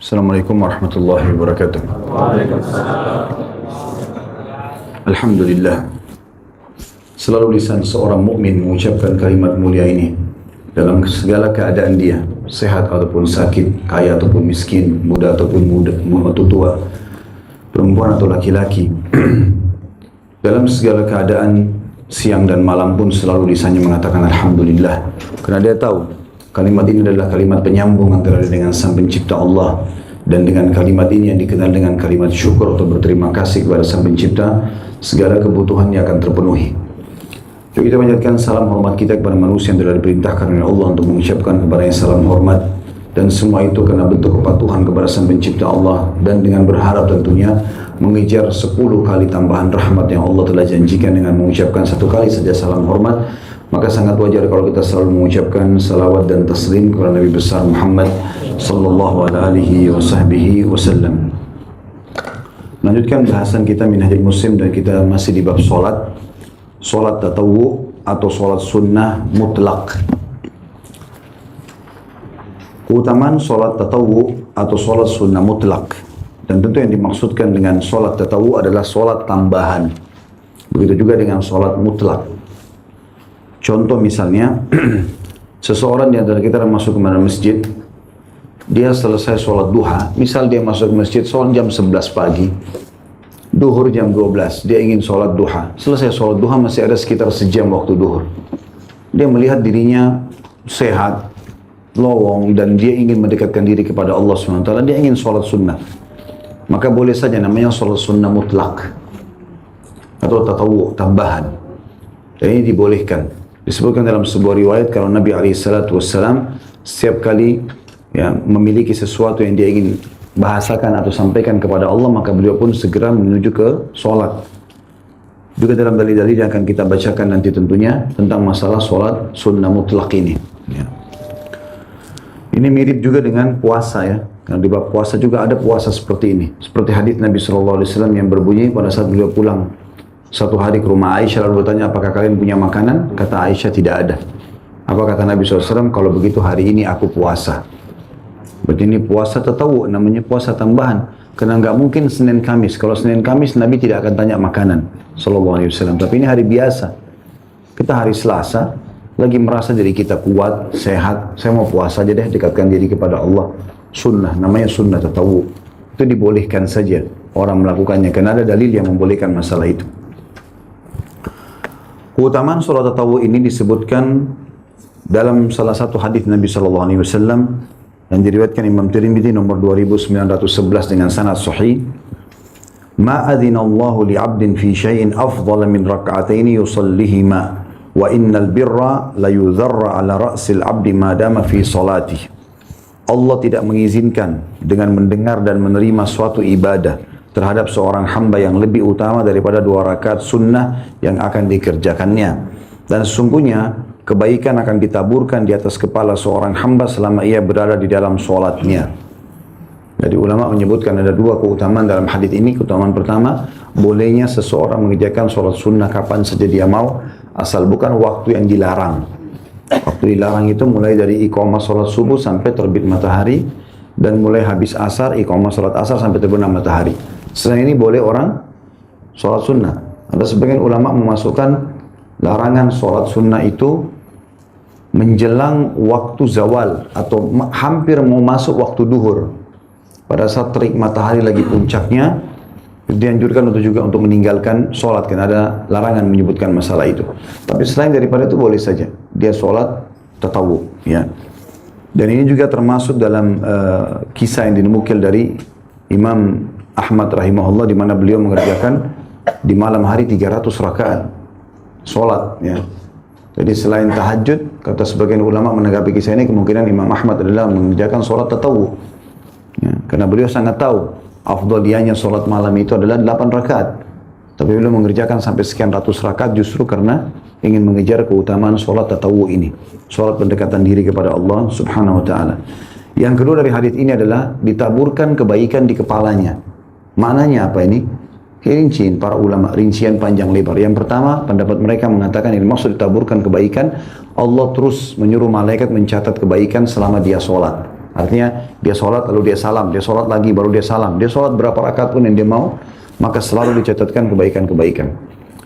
Assalamualaikum warahmatullahi wabarakatuh. Alhamdulillah. Selalu lisan seorang mukmin mengucapkan kalimat mulia ini dalam segala keadaan dia, sehat ataupun sakit, kaya ataupun miskin, muda ataupun tua, perempuan atau laki-laki. Dalam segala keadaan siang dan malam pun selalu lisannya mengatakan Alhamdulillah, karena dia tahu kalimat ini adalah kalimat penyambung antara dia dengan Sang Pencipta Allah, dan dengan kalimat ini yang dikenal dengan kalimat syukur atau berterima kasih kepada Sang Pencipta, segala kebutuhannya akan terpenuhi. Jadi kita panjatkan salam hormat kita kepada manusia yang telah diperintahkan oleh Allah untuk mengucapkan kepadanya salam hormat, dan semua itu karena bentuk kepatuhan kepada Sang Pencipta Allah, dan dengan berharap tentunya mengejar 10 kali tambahan rahmat yang Allah telah janjikan dengan mengucapkan 1 kali saja salam hormat. Maka sangat wajar kalau kita selalu mengucapkan salawat dan taslim kepada Nabi besar Muhammad sallallahu alaihi wasallam. Lanjutkan bahasan kita Minhajul Muslim, dan kita masih di bab solat tatawwu atau solat sunnah mutlak. Keutamaan solat tatawwu atau solat sunnah mutlak, dan tentu yang dimaksudkan dengan solat tatawwu adalah solat tambahan. Begitu juga dengan solat mutlak. Contoh misalnya, seseorang di antara kita masuk ke masjid, dia selesai sholat duha, misal dia masuk ke masjid sholat jam 11 pagi, duhur jam 12, dia ingin sholat duha. Selesai sholat duha masih ada sekitar sejam waktu duhur. Dia melihat dirinya sehat, lowong, dan dia ingin mendekatkan diri kepada Allah SWT, dia ingin sholat sunnah. Maka boleh saja namanya sholat sunnah mutlak atau tatawwu, tambahan. Dan ini dibolehkan. Disebutkan dalam sebuah riwayat kalau Nabi SAW setiap kali memiliki sesuatu yang dia ingin bahasakan atau sampaikan kepada Allah, maka beliau pun segera menuju ke sholat. Juga dalam dalil-dalil yang akan kita bacakan nanti tentunya tentang masalah sholat sunnah mutlak ini. Ini mirip juga dengan puasa ya. Karena di bab puasa juga ada puasa seperti ini. Seperti hadis Nabi SAW yang berbunyi pada saat beliau pulang satu hari ke rumah Aisyah, lalu bertanya, apakah kalian punya makanan? Kata Aisyah, tidak ada. Apa kata Nabi SAW? Kalau begitu hari ini aku puasa. Berarti ini puasa tatawwu, namanya puasa tambahan. Karena nggak mungkin Senin Kamis. Kalau Senin Kamis Nabi tidak akan tanya makanan Sallallahu Alaihi Wasallam. Tapi ini hari biasa. Kita hari Selasa, lagi merasa diri kita kuat, sehat. Saya mau puasa aja deh, dekatkan diri kepada Allah. Sunnah, namanya sunnah tatawwu. Itu dibolehkan saja orang melakukannya, karena ada dalil yang membolehkan masalah itu. Keutamaan sholat tatawwu ini disebutkan dalam salah satu hadis Nabi SAW yang diriwayatkan Imam Tirmidzi nomor 2911 dengan sanad sahih. Ma adzina Allahu li 'abdin fi syai'in afdal min rak'ataini yusallihima wa innal birra la yudharra 'ala ra'sil 'abdi ma dama fi salatihi. Allah tidak mengizinkan dengan mendengar dan menerima suatu ibadah terhadap seorang hamba yang lebih utama daripada 2 rakaat sunnah yang akan dikerjakannya. Dan sesungguhnya kebaikan akan ditaburkan di atas kepala seorang hamba selama ia berada di dalam sholatnya. Jadi ulama menyebutkan ada 2 keutamaan dalam hadis ini. Keutamaan pertama, bolehnya seseorang mengerjakan sholat sunnah kapan saja dia mau, asal bukan waktu yang dilarang. Waktu dilarang itu mulai dari iqamah sholat subuh sampai terbit matahari, dan mulai habis asar, iqamah sholat asar sampai terbenam matahari. Selain ini boleh orang sholat sunnah. Ada sebagian ulama memasukkan larangan sholat sunnah itu menjelang waktu zawal atau hampir mau masuk waktu duhur. Pada saat terik matahari lagi puncaknya, dianjurkan untuk meninggalkan sholat, karena ada larangan menyebutkan masalah itu. Tapi selain daripada itu boleh saja dia sholat tatawwu, ya. Dan ini juga termasuk dalam kisah yang dinukil dari Imam Ahmad rahimahullah, di mana beliau mengerjakan di malam hari 300 rakaat sholat, ya. Jadi selain tahajud, kata sebagian ulama menanggapi kisah ini, kemungkinan Imam Ahmad adalah mengerjakan sholat tatawwu, ya. Karena beliau sangat tahu afdaliyahnya sholat malam itu adalah 8 rakaat. Tapi beliau mengerjakan sampai sekian ratus rakaat justru karena ingin mengejar keutamaan sholat tatawwu ini, sholat pendekatan diri kepada Allah Subhanahu wa Ta'ala. Yang kedua dari hadis ini adalah ditaburkan kebaikan di kepalanya. Maknanya apa ini? Rincian para ulama, rincian panjang lebar. Yang pertama, pendapat mereka mengatakan ini maksud ditaburkan kebaikan, Allah terus menyuruh malaikat mencatat kebaikan selama dia sholat. Artinya dia sholat lalu dia salam, dia sholat lagi baru dia salam. Dia sholat berapa rakaat pun yang dia mau, maka selalu dicatatkan kebaikan-kebaikan.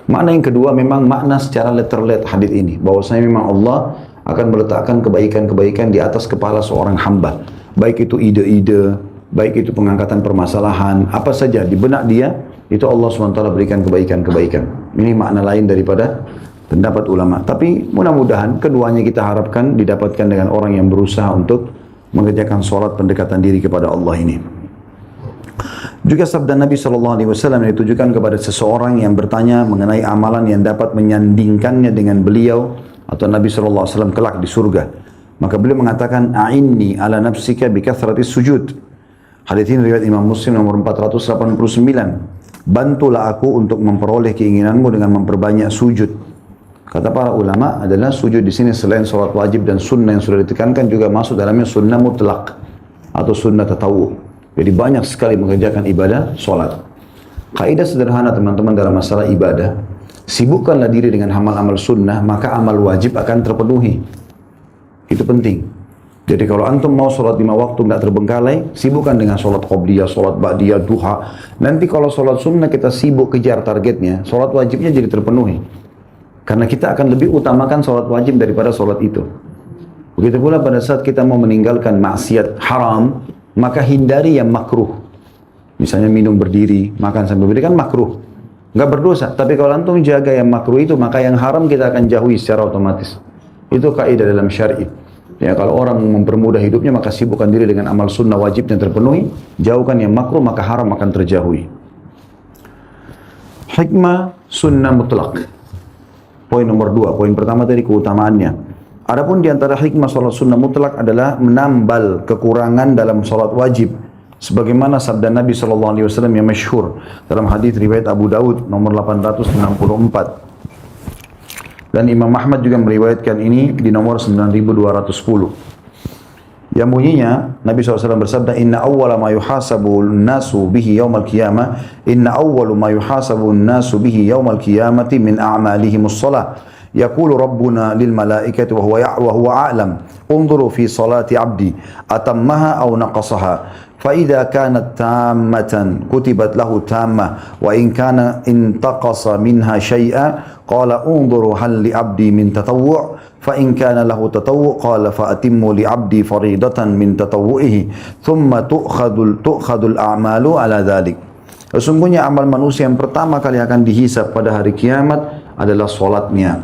Makna yang kedua memang makna secara letter-let hadis ini, bahwasanya memang Allah akan meletakkan kebaikan-kebaikan di atas kepala seorang hamba. Baik itu ide-ide, baik itu pengangkatan permasalahan, apa saja di benak dia, itu Allah SWT berikan kebaikan-kebaikan. Ini makna lain daripada pendapat ulama. Tapi mudah-mudahan keduanya kita harapkan didapatkan dengan orang yang berusaha untuk mengerjakan sholat pendekatan diri kepada Allah ini. Juga sabda Nabi SAW yang ditujukan kepada seseorang yang bertanya mengenai amalan yang dapat menyandingkannya dengan beliau atau Nabi SAW kelak di surga. Maka beliau mengatakan, a'inni ala nafsika bi kathrati sujud. Hadits ini riwayat Imam Muslim nomor 489. Bantulah aku untuk memperoleh keinginanmu dengan memperbanyak sujud. Kata para ulama adalah sujud di sini selain sholat wajib dan sunnah yang sudah ditekankan juga masuk dalamnya sunnah mutlak atau sunnah tatawu. Jadi banyak sekali mengerjakan ibadah sholat. Kaidah sederhana teman-teman dalam masalah ibadah, sibukkanlah diri dengan amal-amal sunnah, maka amal wajib akan terpenuhi. Itu penting. Jadi kalau antum mau sholat 5 waktu nggak terbengkalai, sibukkan dengan sholat qobliyah, sholat ba'diyah, duha. Nanti kalau sholat sunnah kita sibuk kejar targetnya, sholat wajibnya jadi terpenuhi. Karena kita akan lebih utamakan sholat wajib daripada sholat itu. Begitu pula pada saat kita mau meninggalkan maksiat haram, maka hindari yang makruh. Misalnya minum berdiri, makan sambil berdiri kan makruh. Nggak berdosa. Tapi kalau antum jaga yang makruh itu, maka yang haram kita akan jauhi secara otomatis. Itu kaidah dalam syar'i. Ya, kalau orang mempermudah hidupnya, maka sibukkan diri dengan amal sunnah wajib yang terpenuhi. Jauhkan yang makruh, maka haram akan terjauhi. Hikmah sunnah mutlak. Poin nomor 2, poin pertama tadi keutamaannya. Adapun di antara hikmah sholat sunnah mutlak adalah menambal kekurangan dalam sholat wajib. Sebagaimana sabda Nabi SAW yang masyhur dalam hadis riwayat Abu Daud nomor 864. Dan Imam Ahmad juga meriwayatkan ini di nomor 9210. Yang bunyinya Nabi SAW bersabda, Inna awwala ma yuhasabu nasu bihi yawmal qiyamah, Inna awwalu ma yuhasabu nasu bihi yawmal qiyamati min a'malihimus salah. Yaqulu Rabbuna lil malaikati wa huwa a'lam. Unzuru fi salati abdi atammaha aw naqasaha. فإذا كانت تامة كتبت له تامة وإن كان انتقص منها شيئا قال انظروا هل لعبدي من تطوع فإن كان له تطوع قال فأتموا لعبدي فريضة من تطوعه ثم تؤخذ الأعمال على ذلك. Sesungguhnya amal manusia yang pertama kali akan dihisab pada hari kiamat adalah solatnya,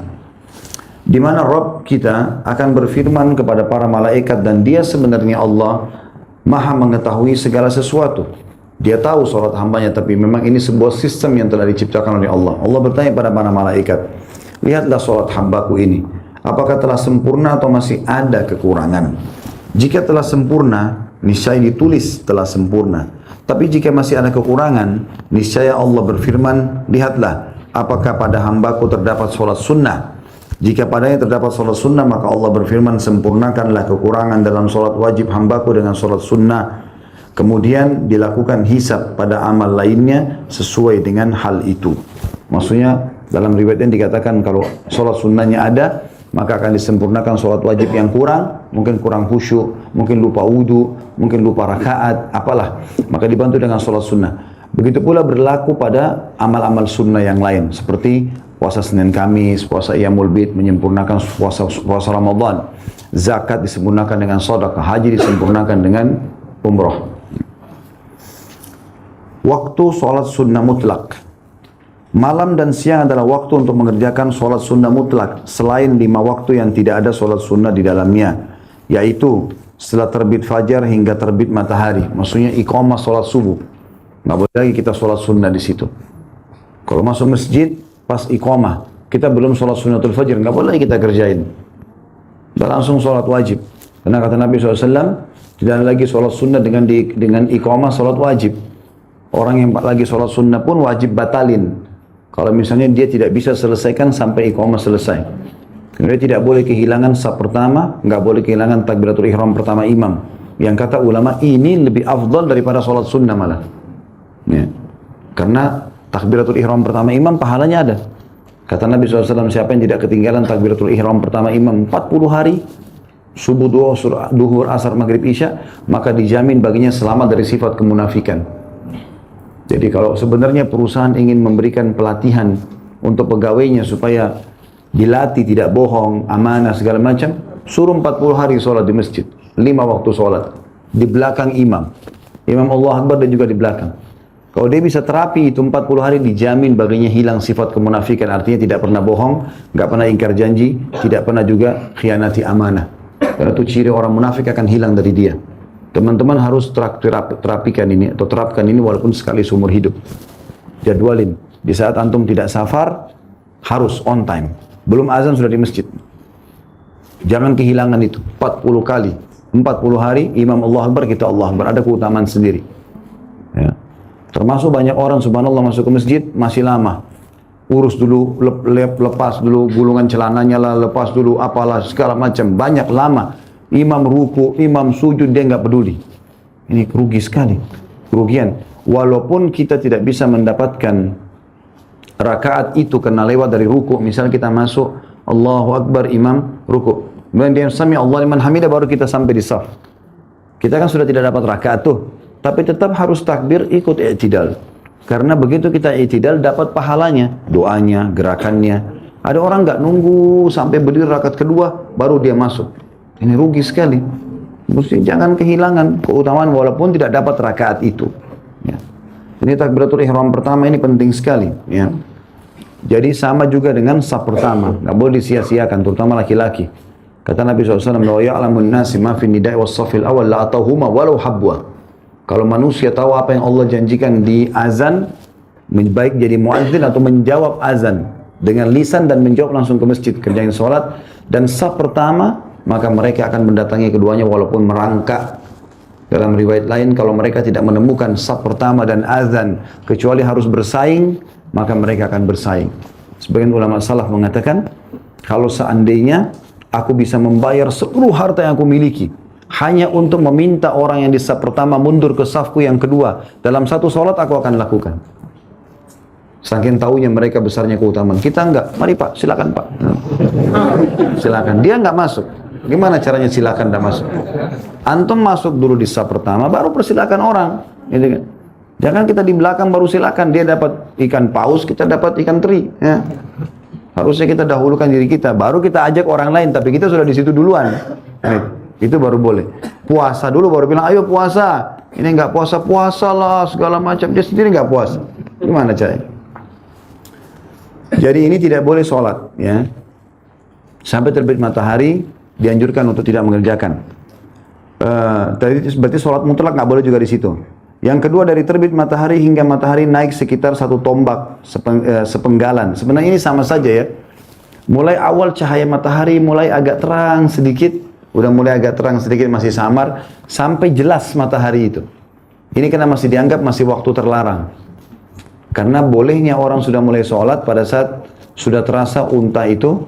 di mana Rabb kita akan berfirman kepada para malaikat, dan dia sebenarnya Allah Maha mengetahui segala sesuatu. Dia tahu sholat hambanya, tapi memang ini sebuah sistem yang telah diciptakan oleh Allah. Allah bertanya pada para malaikat, lihatlah sholat hambaku ini, apakah telah sempurna atau masih ada kekurangan? Jika telah sempurna, niscaya ditulis telah sempurna. Tapi jika masih ada kekurangan, niscaya Allah berfirman, lihatlah apakah pada hambaku terdapat sholat sunnah. Jika padanya terdapat sholat sunnah, maka Allah berfirman, sempurnakanlah kekurangan dalam sholat wajib hambaku dengan sholat sunnah. Kemudian dilakukan hisab pada amal lainnya sesuai dengan hal itu. Maksudnya dalam riwayat ini dikatakan kalau sholat sunnahnya ada, maka akan disempurnakan sholat wajib yang kurang, mungkin kurang khusyuk, mungkin lupa wudu, mungkin lupa rakaat, apalah, maka dibantu dengan sholat sunnah. Begitu pula berlaku pada amal-amal sunnah yang lain, seperti puasa Senin Kamis, puasa Iyamul Bid, menyempurnakan puasa Ramadan, zakat disempurnakan dengan sedekah, haji disempurnakan dengan umrah. Waktu sholat sunnah mutlak. Malam dan siang adalah waktu untuk mengerjakan sholat sunnah mutlak, selain 5 waktu yang tidak ada sholat sunnah di dalamnya, yaitu setelah terbit fajar hingga terbit matahari. Maksudnya iqamah sholat subuh. Nggak boleh lagi kita sholat sunnah di situ. Kalau masuk masjid, pas iqamah, kita belum sholat sunnatul fajr, nggak boleh kita kerjain. Kita langsung sholat wajib. Karena kata Nabi SAW, tidak ada lagi sholat sunnah dengan iqamah sholat wajib. Orang yang lagi sholat sunnah pun wajib batalin. Kalau misalnya dia tidak bisa selesaikan sampai iqamah selesai. Kemudian tidak boleh kehilangan saf pertama, nggak boleh kehilangan takbiratul ihram pertama imam. Yang kata ulama ini lebih afdal daripada sholat sunnah malah. Ya. Karena takbiratul ihram pertama imam pahalanya ada. Kata Nabi SAW, siapa yang tidak ketinggalan takbiratul ihram pertama imam 40 hari, subuh, duhur, asar, maghrib, isya, maka dijamin baginya selamat dari sifat kemunafikan. Jadi kalau sebenarnya perusahaan ingin memberikan pelatihan untuk pegawainya supaya dilatih tidak bohong, amanah segala macam, suruh 40 hari sholat di masjid, 5 waktu sholat di belakang imam. Imam Allah Akbar dan juga di belakang. Kalau dia bisa terapi itu 40 hari, dijamin baginya hilang sifat kemunafikan. Artinya tidak pernah bohong, nggak pernah ingkar janji, tidak pernah juga khianati amanah. Karena itu ciri orang munafik akan hilang dari dia. Teman-teman harus terapikan ini atau terapkan ini walaupun sekali seumur hidup. Jadwalin. Di saat antum tidak safar, harus on time. Belum azan sudah di masjid. Jangan kehilangan itu. 40 kali. 40 hari, imam Allah Akbar, kita Allah Akbar. Ada keutamaan sendiri. Ya. Termasuk banyak orang subhanallah masuk ke masjid, masih lama. Urus dulu, lepas dulu gulungan celananya lah, lepas dulu apalah, segala macam. Banyak lama. Imam ruku, imam sujud, dia nggak peduli. Ini rugi sekali. Kerugian. Walaupun kita tidak bisa mendapatkan rakaat itu karena lewat dari ruku. Misal kita masuk, Allahu Akbar, imam ruku. Kemudian dia sami Allah liman hamidah, baru kita sampai di saf. Kita kan sudah tidak dapat rakaat tuh. Tapi tetap harus takbir, ikut i'tidal. Karena begitu kita i'tidal dapat pahalanya, doanya, gerakannya. Ada orang nggak nunggu sampai berdiri rakaat kedua baru dia masuk. Ini rugi sekali. Mesti jangan kehilangan keutamaan walaupun tidak dapat rakaat itu. Ya. Ini takbiratul ihram pertama ini penting sekali. Ya. Jadi sama juga dengan saf pertama, nggak boleh disia-siakan, terutama laki-laki. Kata Nabi SAW, "Law ya'lamun nasi ma fi nida'i was-saffil awal la atauhuma walau habwa." Kalau manusia tahu apa yang Allah janjikan di azan, baik jadi muadzin atau menjawab azan dengan lisan dan menjawab langsung ke masjid, kerjain sholat, dan saf pertama, maka mereka akan mendatangi keduanya walaupun merangkak. Dalam riwayat lain, kalau mereka tidak menemukan saf pertama dan azan, kecuali harus bersaing, maka mereka akan bersaing. Sebagian ulama salaf mengatakan, kalau seandainya aku bisa membayar seluruh harta yang aku miliki hanya untuk meminta orang yang di saf pertama mundur ke safku yang kedua dalam satu sholat, aku akan lakukan. Saking tahunya mereka besarnya keutamaan. Kita enggak, mari Pak, silakan Pak. Silakan. Dia enggak masuk. Gimana caranya silakan enggak masuk? Antum masuk dulu di saf pertama, baru persilakan orang. Gitu kan? Jangan kita di belakang baru silakan. Dia dapat ikan paus, kita dapat ikan teri. Ya. Harusnya kita dahulukan diri kita, baru kita ajak orang lain, tapi kita sudah di situ duluan. Itu baru boleh. Puasa dulu baru bilang, ayo puasa. Ini nggak puasa, puasa lah, segala macam. Dia sendiri nggak puasa. Gimana caranya? Jadi ini tidak boleh sholat. Ya. Sampai terbit matahari, dianjurkan untuk tidak mengerjakan. Berarti sholat mutlak nggak boleh juga di situ. Yang kedua, dari terbit matahari hingga matahari naik sekitar 1 tombak sepenggalan. Sebenarnya ini sama saja ya. Mulai awal cahaya matahari mulai agak terang sedikit, udah mulai agak terang sedikit masih samar, sampai jelas matahari itu. Ini karena masih dianggap masih waktu terlarang. Karena bolehnya orang sudah mulai sholat pada saat sudah terasa unta itu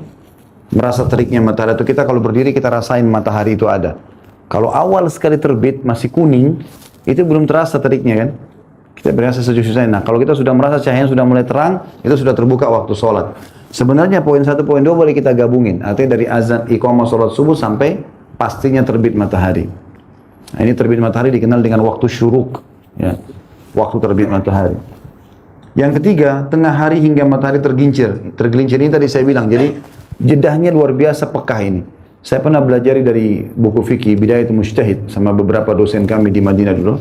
merasa teriknya matahari itu. Kita kalau berdiri kita rasain matahari itu ada. Kalau awal sekali terbit masih kuning, itu belum terasa teriknya kan. Kita berasa sejuk-sejuknya. Nah, kalau kita sudah merasa cahayanya sudah mulai terang, itu sudah terbuka waktu sholat. Sebenarnya poin 1, poin 2 boleh kita gabungin. Artinya dari azan iqamah sholat subuh sampai pastinya terbit matahari. Nah, ini terbit matahari dikenal dengan waktu syuruk. Ya, waktu terbit matahari. Yang ketiga, tengah hari hingga matahari tergelincir. Tergelincir ini tadi saya bilang, jadi jedahnya luar biasa pekah ini. Saya pernah belajar dari buku fikih Bidayatul Mujtahid sama beberapa dosen kami di Madinah dulu.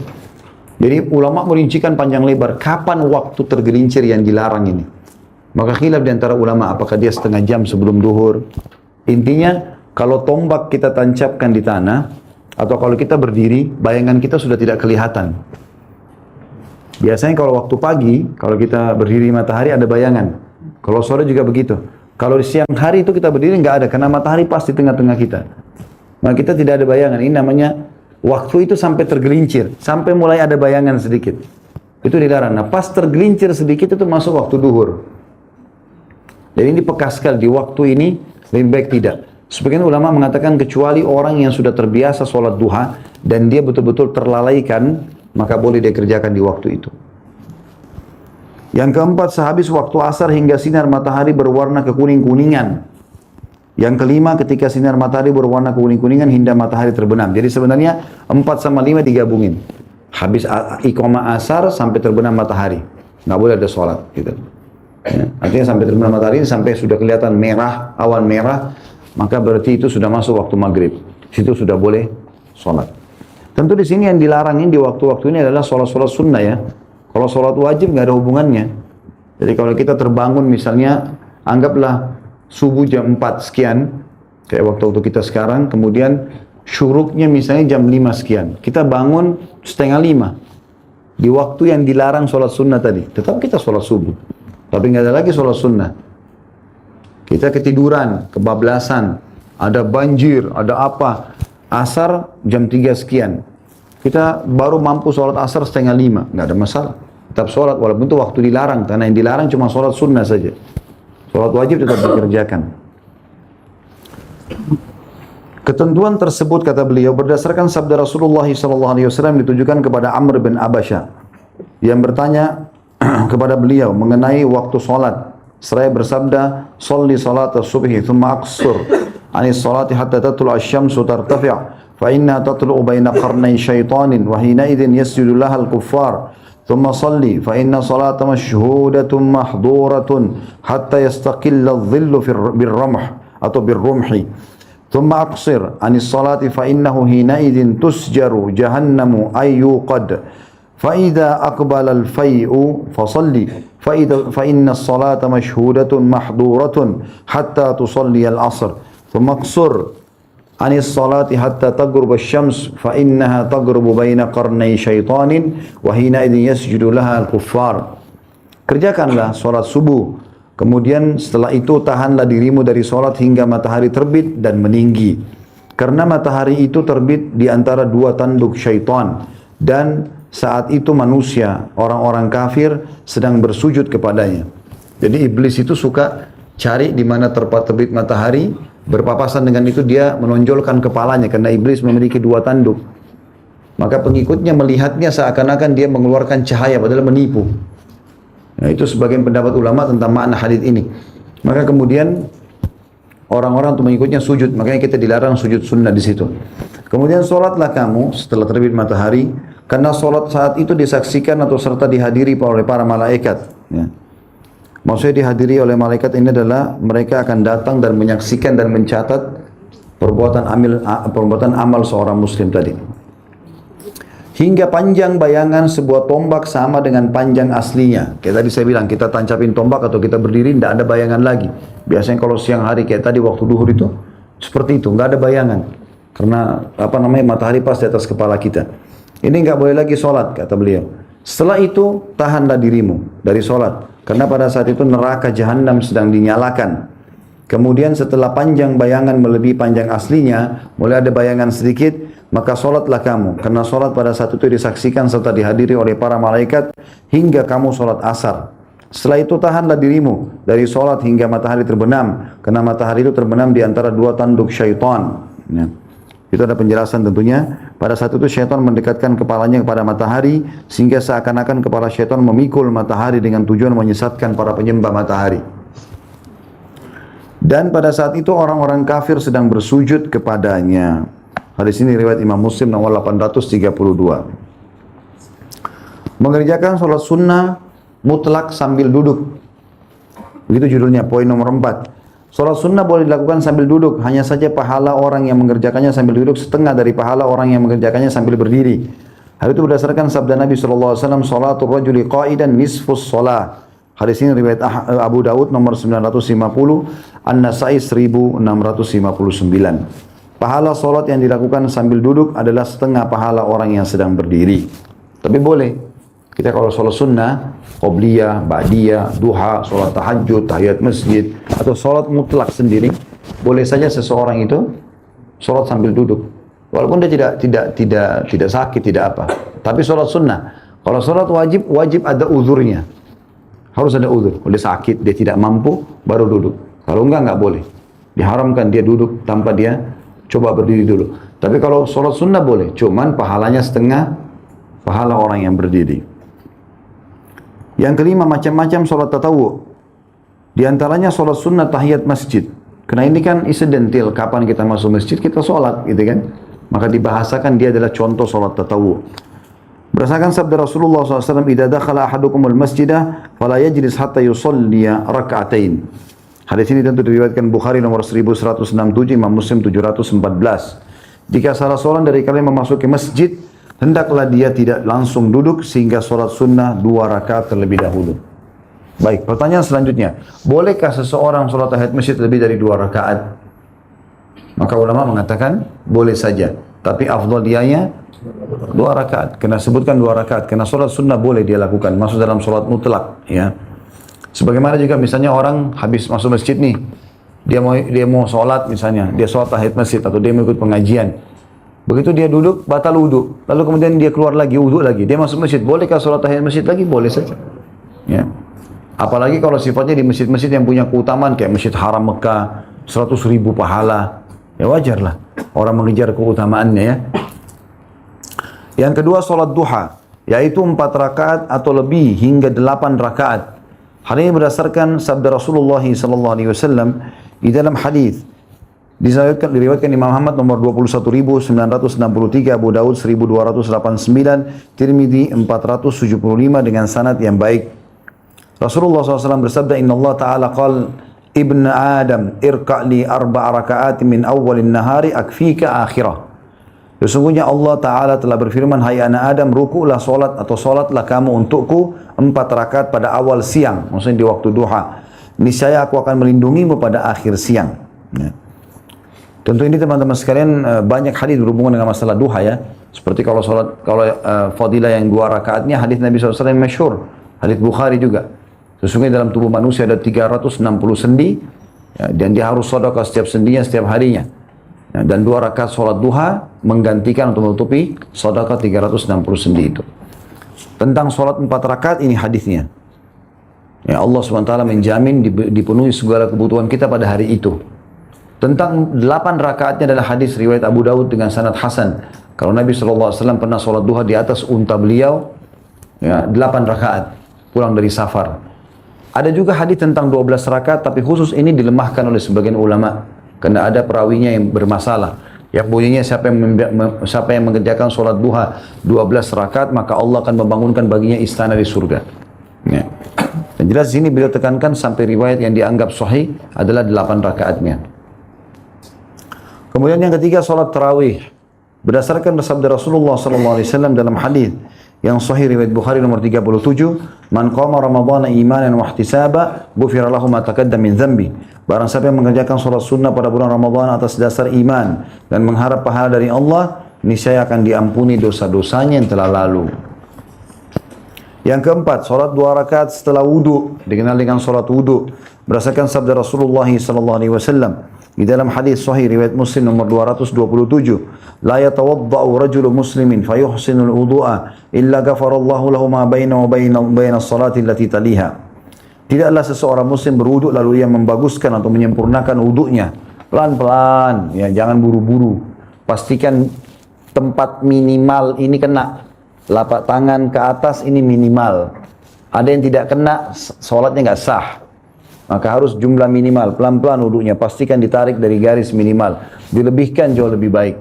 Jadi ulama merincikan panjang lebar kapan waktu tergelincir yang dilarang ini. Maka khilaf di antara ulama apakah dia setengah jam sebelum duhur. Intinya kalau tombak kita tancapkan di tanah atau kalau kita berdiri, bayangan kita sudah tidak kelihatan. Biasanya kalau waktu pagi, kalau kita berdiri matahari ada bayangan. Kalau sore juga begitu. Kalau di siang hari itu kita berdiri nggak ada, karena matahari pas di tengah-tengah kita. Maka kita tidak ada bayangan. Ini namanya waktu itu sampai tergelincir, sampai mulai ada bayangan sedikit. Itu dilarang. Nah, pas tergelincir sedikit itu masuk waktu duhur. Jadi ini peka sekali, di waktu ini lebih baik tidak. Sebagian ulama mengatakan kecuali orang yang sudah terbiasa sholat duha dan dia betul-betul terlalaikan, maka boleh dia kerjakan di waktu itu. Yang keempat, sehabis waktu asar hingga sinar matahari berwarna kekuning-kuningan. Yang kelima, ketika sinar matahari berwarna kuning-kuningan hingga matahari terbenam. Jadi sebenarnya 4 sama 5 digabungin. Habis iqamah asar sampai terbenam matahari. Nggak boleh ada sholat. Gitu. Ya, artinya sampai terbenam matahari, sampai sudah kelihatan merah, awan merah, maka berarti itu sudah masuk waktu maghrib. Situ sudah boleh sholat. Tentu di sini yang dilarangin di waktu-waktu ini adalah sholat-sholat sunnah ya. Kalau sholat wajib nggak ada hubungannya. Jadi kalau kita terbangun misalnya, anggaplah subuh jam 4 sekian, kayak waktu kita sekarang, kemudian syuruknya misalnya jam 5 sekian. Kita bangun setengah 5. Di waktu yang dilarang sholat sunnah tadi. Tetap kita sholat subuh. Tapi nggak ada lagi sholat sunnah. Kita ketiduran, kebablasan, ada banjir, ada apa. Asar jam 3 sekian. Kita baru mampu sholat asar setengah 5. Nggak ada masalah. Tetap sholat walaupun itu waktu dilarang. Karena yang dilarang cuma sholat sunnah saja. Sholat wajib tetap dikerjakan. Ketentuan tersebut kata beliau berdasarkan sabda Rasulullah SAW ditujukan kepada Amr bin Abasyah yang bertanya kepada beliau mengenai waktu sholat. Seraya bersabda, "Sholli salat as-subhi thumma aqsur anis salati hatta tatlu' asy-syamsu tartafi' fa inna tatlu'u baina qarnay syaitanin wa hina idzin yasjudu laha al-kuffar thumma shalli fa inna salata mashhudatun mahduratun hatta yastaqilla adh-dhillu bir-ramh atau bir-rumhi thumma aqsir anis salati fa innahu hina idzin tusjaru jahannamu ay yuqad fa idza aqbala al-fay'u fa shalli fa inna as-salata mashhudatun mahduratun hatta tusalli al-'asr ثم اقصر عن الصلاة حتى تغرب الشمس فإنها تغرب بين قرني شيطان وحينئذ يسجد لها الكفار. Kerjakanlah sholat subuh, kemudian setelah itu tahanlah dirimu dari sholat hingga matahari terbit dan meninggi. Karena matahari itu terbit di antara dua tanduk syaitan, dan saat itu manusia, orang-orang kafir sedang bersujud kepadanya. Jadi iblis itu suka cari di mana terbit matahari, berpapasan dengan itu dia menonjolkan kepalanya karena iblis memiliki dua tanduk. Maka pengikutnya melihatnya seakan-akan dia mengeluarkan cahaya padahal menipu. Nah, itu sebagian pendapat ulama tentang makna hadis ini. Maka kemudian orang-orang untuk mengikutnya sujud, makanya kita dilarang sujud sunnah di situ. Kemudian sholatlah kamu setelah terbit matahari, karena sholat saat itu disaksikan atau serta dihadiri oleh para malaikat. Ya. Maksudnya dihadiri oleh malaikat ini adalah mereka akan datang dan menyaksikan dan mencatat perbuatan amal seorang muslim tadi. Hingga panjang bayangan sebuah tombak sama dengan panjang aslinya. Kayak tadi saya bilang, kita tancapin tombak atau kita berdiri, tidak ada bayangan lagi. Biasanya kalau siang hari kayak tadi waktu duhur itu, seperti itu, nggak ada bayangan. Karena matahari pas di atas kepala kita. Ini nggak boleh lagi sholat, kata beliau. Setelah itu, tahanlah dirimu dari sholat. Karena pada saat itu neraka jahanam sedang dinyalakan. Kemudian setelah panjang bayangan melebihi panjang aslinya, mulai ada bayangan sedikit, maka sholatlah kamu. Karena sholat pada saat itu disaksikan serta dihadiri oleh para malaikat hingga kamu sholat asar. Setelah itu tahanlah dirimu dari sholat hingga matahari terbenam. Karena matahari itu terbenam di antara dua tanduk syaitan. Ya. Itu ada penjelasan tentunya. Pada saat itu syaitan mendekatkan kepalanya kepada matahari sehingga seakan-akan kepala syaitan memikul matahari dengan tujuan menyesatkan para penyembah matahari. Dan pada saat itu orang-orang kafir sedang bersujud kepadanya. Hadis ini riwayat Imam Muslim nomor 832. Mengerjakan sholat sunnah mutlak sambil duduk. Begitu judulnya, poin nomor 4. Sholat sunnah boleh dilakukan sambil duduk, hanya saja pahala orang yang mengerjakannya sambil duduk setengah dari pahala orang yang mengerjakannya sambil berdiri. Hal itu berdasarkan sabda Nabi SAW, "Sholatul rajuli qa'idan nisfus sholah." Hadis ini riwayat Abu Dawud nomor 950, An-Nasai 1659. Pahala sholat yang dilakukan sambil duduk adalah setengah pahala orang yang sedang berdiri. Tapi boleh. Kita kalau sholat sunnah, qobliyah, ba'diyah, duha, sholat tahajud, tahiyat masjid, atau sholat mutlak sendiri, boleh saja seseorang itu sholat sambil duduk. Walaupun dia tidak sakit, tidak apa. Tapi sholat sunnah. Kalau sholat wajib ada uzurnya. Harus ada uzur. Kalau dia sakit, dia tidak mampu, baru duduk. Kalau enggak boleh. Diharamkan dia duduk tanpa dia coba berdiri dulu. Tapi kalau sholat sunnah boleh. Cuman pahalanya setengah pahala orang yang berdiri. Yang kelima, macam-macam sholat tatawu. Di antaranya sholat sunnah tahiyat masjid. Karena ini kan insidental, kapan kita masuk masjid, kita sholat, gitu kan. Maka dibahasakan dia adalah contoh sholat tatawu. Berdasarkan sabda Rasulullah SAW, "Idza dakhala ahadukumul masjidah, fala yajlis hatta yusalliya rak'atain." Hadis ini tentu diriwayatkan Bukhari nomor 1167, Imam Muslim 714. Jika salah seorang dari kalian memasuki masjid, hendaklah dia tidak langsung duduk sehingga sholat sunnah 2 rakaat terlebih dahulu. Baik, pertanyaan selanjutnya, bolehkah seseorang sholat tahiyat masjid lebih dari 2 rakaat? Maka ulama mengatakan boleh saja, tapi afdal dianya 2 rakaat. Kena sebutkan 2 rakaat, karena sholat sunnah boleh dia lakukan, masuk dalam sholat mutlak. Ya. Sebagaimana juga misalnya orang habis masuk masjid nih, dia mau sholat misalnya, dia sholat tahiyat masjid atau dia mau ikut pengajian. Begitu dia duduk, batal wudu. Lalu kemudian dia keluar lagi, wudu lagi. Dia masuk masjid, bolehkah sholat tahiyat masjid lagi? Boleh saja. Ya. Apalagi kalau sifatnya di masjid-masjid yang punya keutamaan kayak Masjid Haram Mekah, 100.000 pahala. Ya wajarlah orang mengejar keutamaannya ya. Yang kedua sholat duha, yaitu 4 rakaat atau lebih hingga 8 rakaat. Hal ini berdasarkan sabda Rasulullah SAW di dalam hadis. Diriwayatkan Imam Ahmad nomor 21.963, Abu Daud 1289, Tirmidzi 475 dengan sanad yang baik. Rasulullah SAW bersabda, "Inna Allah Ta'ala qal, Ibn Adam, irka'li 4 rakaat min awalin nahari akfika akhirah." Sesungguhnya Allah Ta'ala telah berfirman, "Hai anak Adam, ruku'lah solat atau solatlah kamu untukku 4 rakaat pada awal siang." Maksudnya di waktu duha. Niscaya aku akan melindungimu pada akhir siang. Ya. Tentu ini teman-teman sekalian banyak hadis berhubungan dengan masalah duha ya. Seperti kalau fadilah yang 2 rakaatnya hadis Nabi SAW yang masyhur. Hadis Bukhari juga. Sesungguhnya dalam tubuh manusia ada 360 sendi ya, dan dia harus sedekah setiap sendinya setiap harinya. Ya, dan 2 rakaat sholat duha menggantikan untuk menutupi sedekah 360 sendi itu. Tentang sholat 4 rakaat ini hadisnya. Ya, Allah SWT menjamin dipenuhi segala kebutuhan kita pada hari itu. Tentang 8 rakaatnya adalah hadis riwayat Abu Daud dengan sanad hasan. Kalau Nabi SAW pernah sholat duha di atas unta beliau, ya, 8 rakaat pulang dari safar. Ada juga hadis tentang 12 rakaat, tapi khusus ini dilemahkan oleh sebagian ulama karena ada perawinya yang bermasalah. Yang bunyinya siapa yang mengerjakan sholat duha 12 rakaat, maka Allah akan membangunkan baginya istana di surga. Ya. Dan jelas sini beliau tekankan sampai riwayat yang dianggap sahih adalah 8 rakaatnya. Kemudian yang ketiga sholat tarawih. Berdasarkan sabda Rasulullah SAW dalam hadis yang sahih riwayat Bukhari nomor 37, "Man qama Ramadhana imanan wa ihtisaba, ghufira lahu ma taqaddama min dhanbi." Barang siapa yang mengerjakan salat sunnah pada bulan Ramadan atas dasar iman dan mengharap pahala dari Allah, niscaya akan diampuni dosa-dosanya yang telah lalu. Yang keempat, salat 2 rakaat setelah wudu, dikenal dengan salat wudu. Berdasarkan sabda Rasulullah SAW di dalam hadis sahih riwayat Muslim nomor 227, "La yatawadda'u rajulu muslimin fayuhsinul wudu'a illa ghafarallahu lahu ma bainahu wa baina as-salati allati taliha." Tidaklah seseorang muslim berwudu lalu ia membaguskan atau menyempurnakan wudunya. Pelan-pelan, ya, jangan buru-buru. Pastikan tempat minimal ini kena. Lapak tangan ke atas ini minimal. Ada yang tidak kena, sholatnya nggak sah. Maka harus jumlah minimal, pelan-pelan wudunya, pastikan ditarik dari garis minimal. Dilebihkan jauh lebih baik.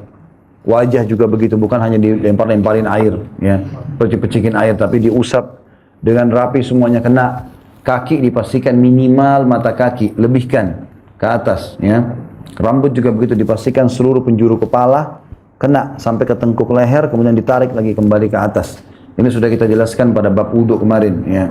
Wajah juga begitu, bukan hanya dilempar-lemparin air, ya, percik-percikin air, tapi diusap dengan rapi semuanya kena. Kaki dipastikan minimal mata kaki, lebihkan ke atas, ya. Rambut juga begitu, dipastikan seluruh penjuru kepala kena sampai ke tengkuk leher, kemudian ditarik lagi kembali ke atas. Ini sudah kita jelaskan pada bab wudu kemarin, ya.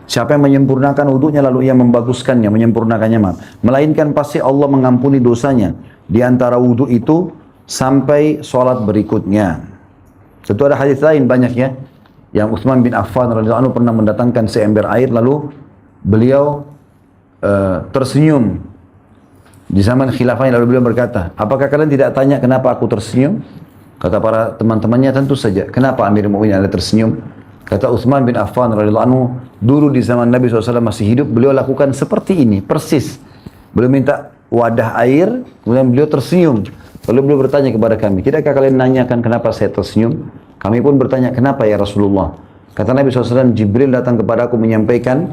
Siapa yang menyempurnakan wudunya lalu ia membaguskannya, menyempurnakannya, melainkan pasti Allah mengampuni dosanya di antara wudu itu sampai sholat berikutnya. Tentu ada hadis lain banyak ya, yang Utsman bin Affan radhiyallahu anhu pernah mendatangkan seember air lalu beliau tersenyum di zaman khilafahnya, lalu beliau berkata, "Apakah kalian tidak tanya kenapa aku tersenyum?" Kata para teman-temannya, "Tentu saja. Kenapa Amirul Mukminin Anda tersenyum?" Kata Utsman bin Affan radhiyallahu anhu, dulu di zaman Nabi SAW masih hidup, beliau lakukan seperti ini, persis. Beliau minta wadah air, kemudian beliau tersenyum. Lalu beliau bertanya kepada kami, "Tidakkah kalian nanyakan kenapa saya tersenyum?" Kami pun bertanya, "Kenapa ya Rasulullah?" Kata Nabi SAW, "Jibril datang kepada aku menyampaikan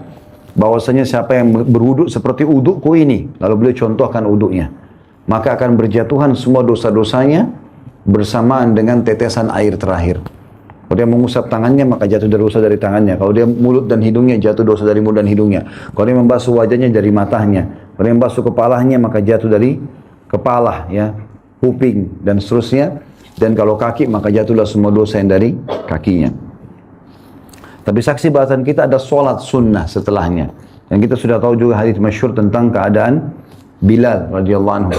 bahwasanya siapa yang berwuduk seperti wudukku ini, lalu beliau contohkan wuduknya, maka akan berjatuhan semua dosa-dosanya bersamaan dengan tetesan air terakhir. Kalau dia mengusap tangannya, maka jatuh dosa dari tangannya. Kalau dia mulut dan hidungnya, jatuh dosa dari mulut dan hidungnya. Kalau dia membasuh wajahnya, dari matanya. Kalau dia membasuh kepalanya, maka jatuh dari kepala, ya, kuping, dan seterusnya. Dan kalau kaki, maka jatuhlah semua dosa yang dari kakinya. Tapi saksi bahasan kita ada solat sunnah setelahnya. Dan kita sudah tahu juga hadis masyhur tentang keadaan Bilal radhiyallahu anhu.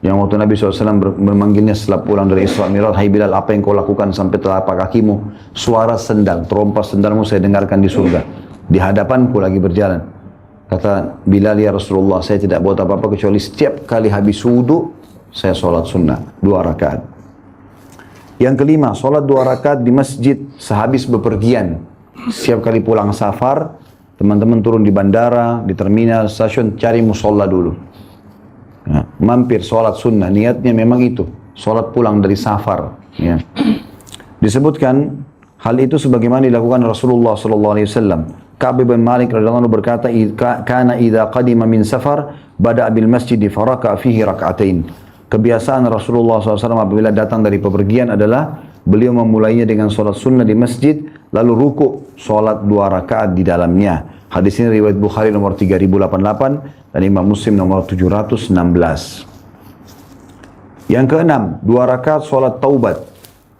Yang waktu Nabi SAW memanggilnya setelah pulang dari Isra Mi'raj, "Hai Bilal, apa yang kau lakukan sampai telapak kakimu? Suara sendal, terompas sendalmu saya dengarkan di surga. Di hadapanku lagi berjalan." Kata Bilal, "Ya Rasulullah, saya tidak buat apa-apa kecuali setiap kali habis wudu, saya sholat sunnah, 2 rakaat. Yang kelima, sholat 2 rakaat di masjid sehabis bepergian. Setiap kali pulang safar, teman-teman turun di bandara, di terminal, stasiun, cari musola dulu. Ya, mampir sholat sunnah, niatnya memang itu, sholat pulang dari safar. Ya. Disebutkan hal itu sebagaimana dilakukan Rasulullah SAW. Ka'ab bin Malik radhiyallahu anhu berkata, "Kana idza qadima min safar, bada'a bil masjid faraka fihi rak'atain." Kebiasaan Rasulullah SAW apabila datang dari pepergian adalah beliau memulainya dengan sholat sunnah di masjid, lalu ruku, sholat 2 rakaat di dalamnya. Hadis ini riwayat Bukhari nomor 3088 dan Imam Muslim nomor 716. Yang keenam, 2 rakaat sholat taubat.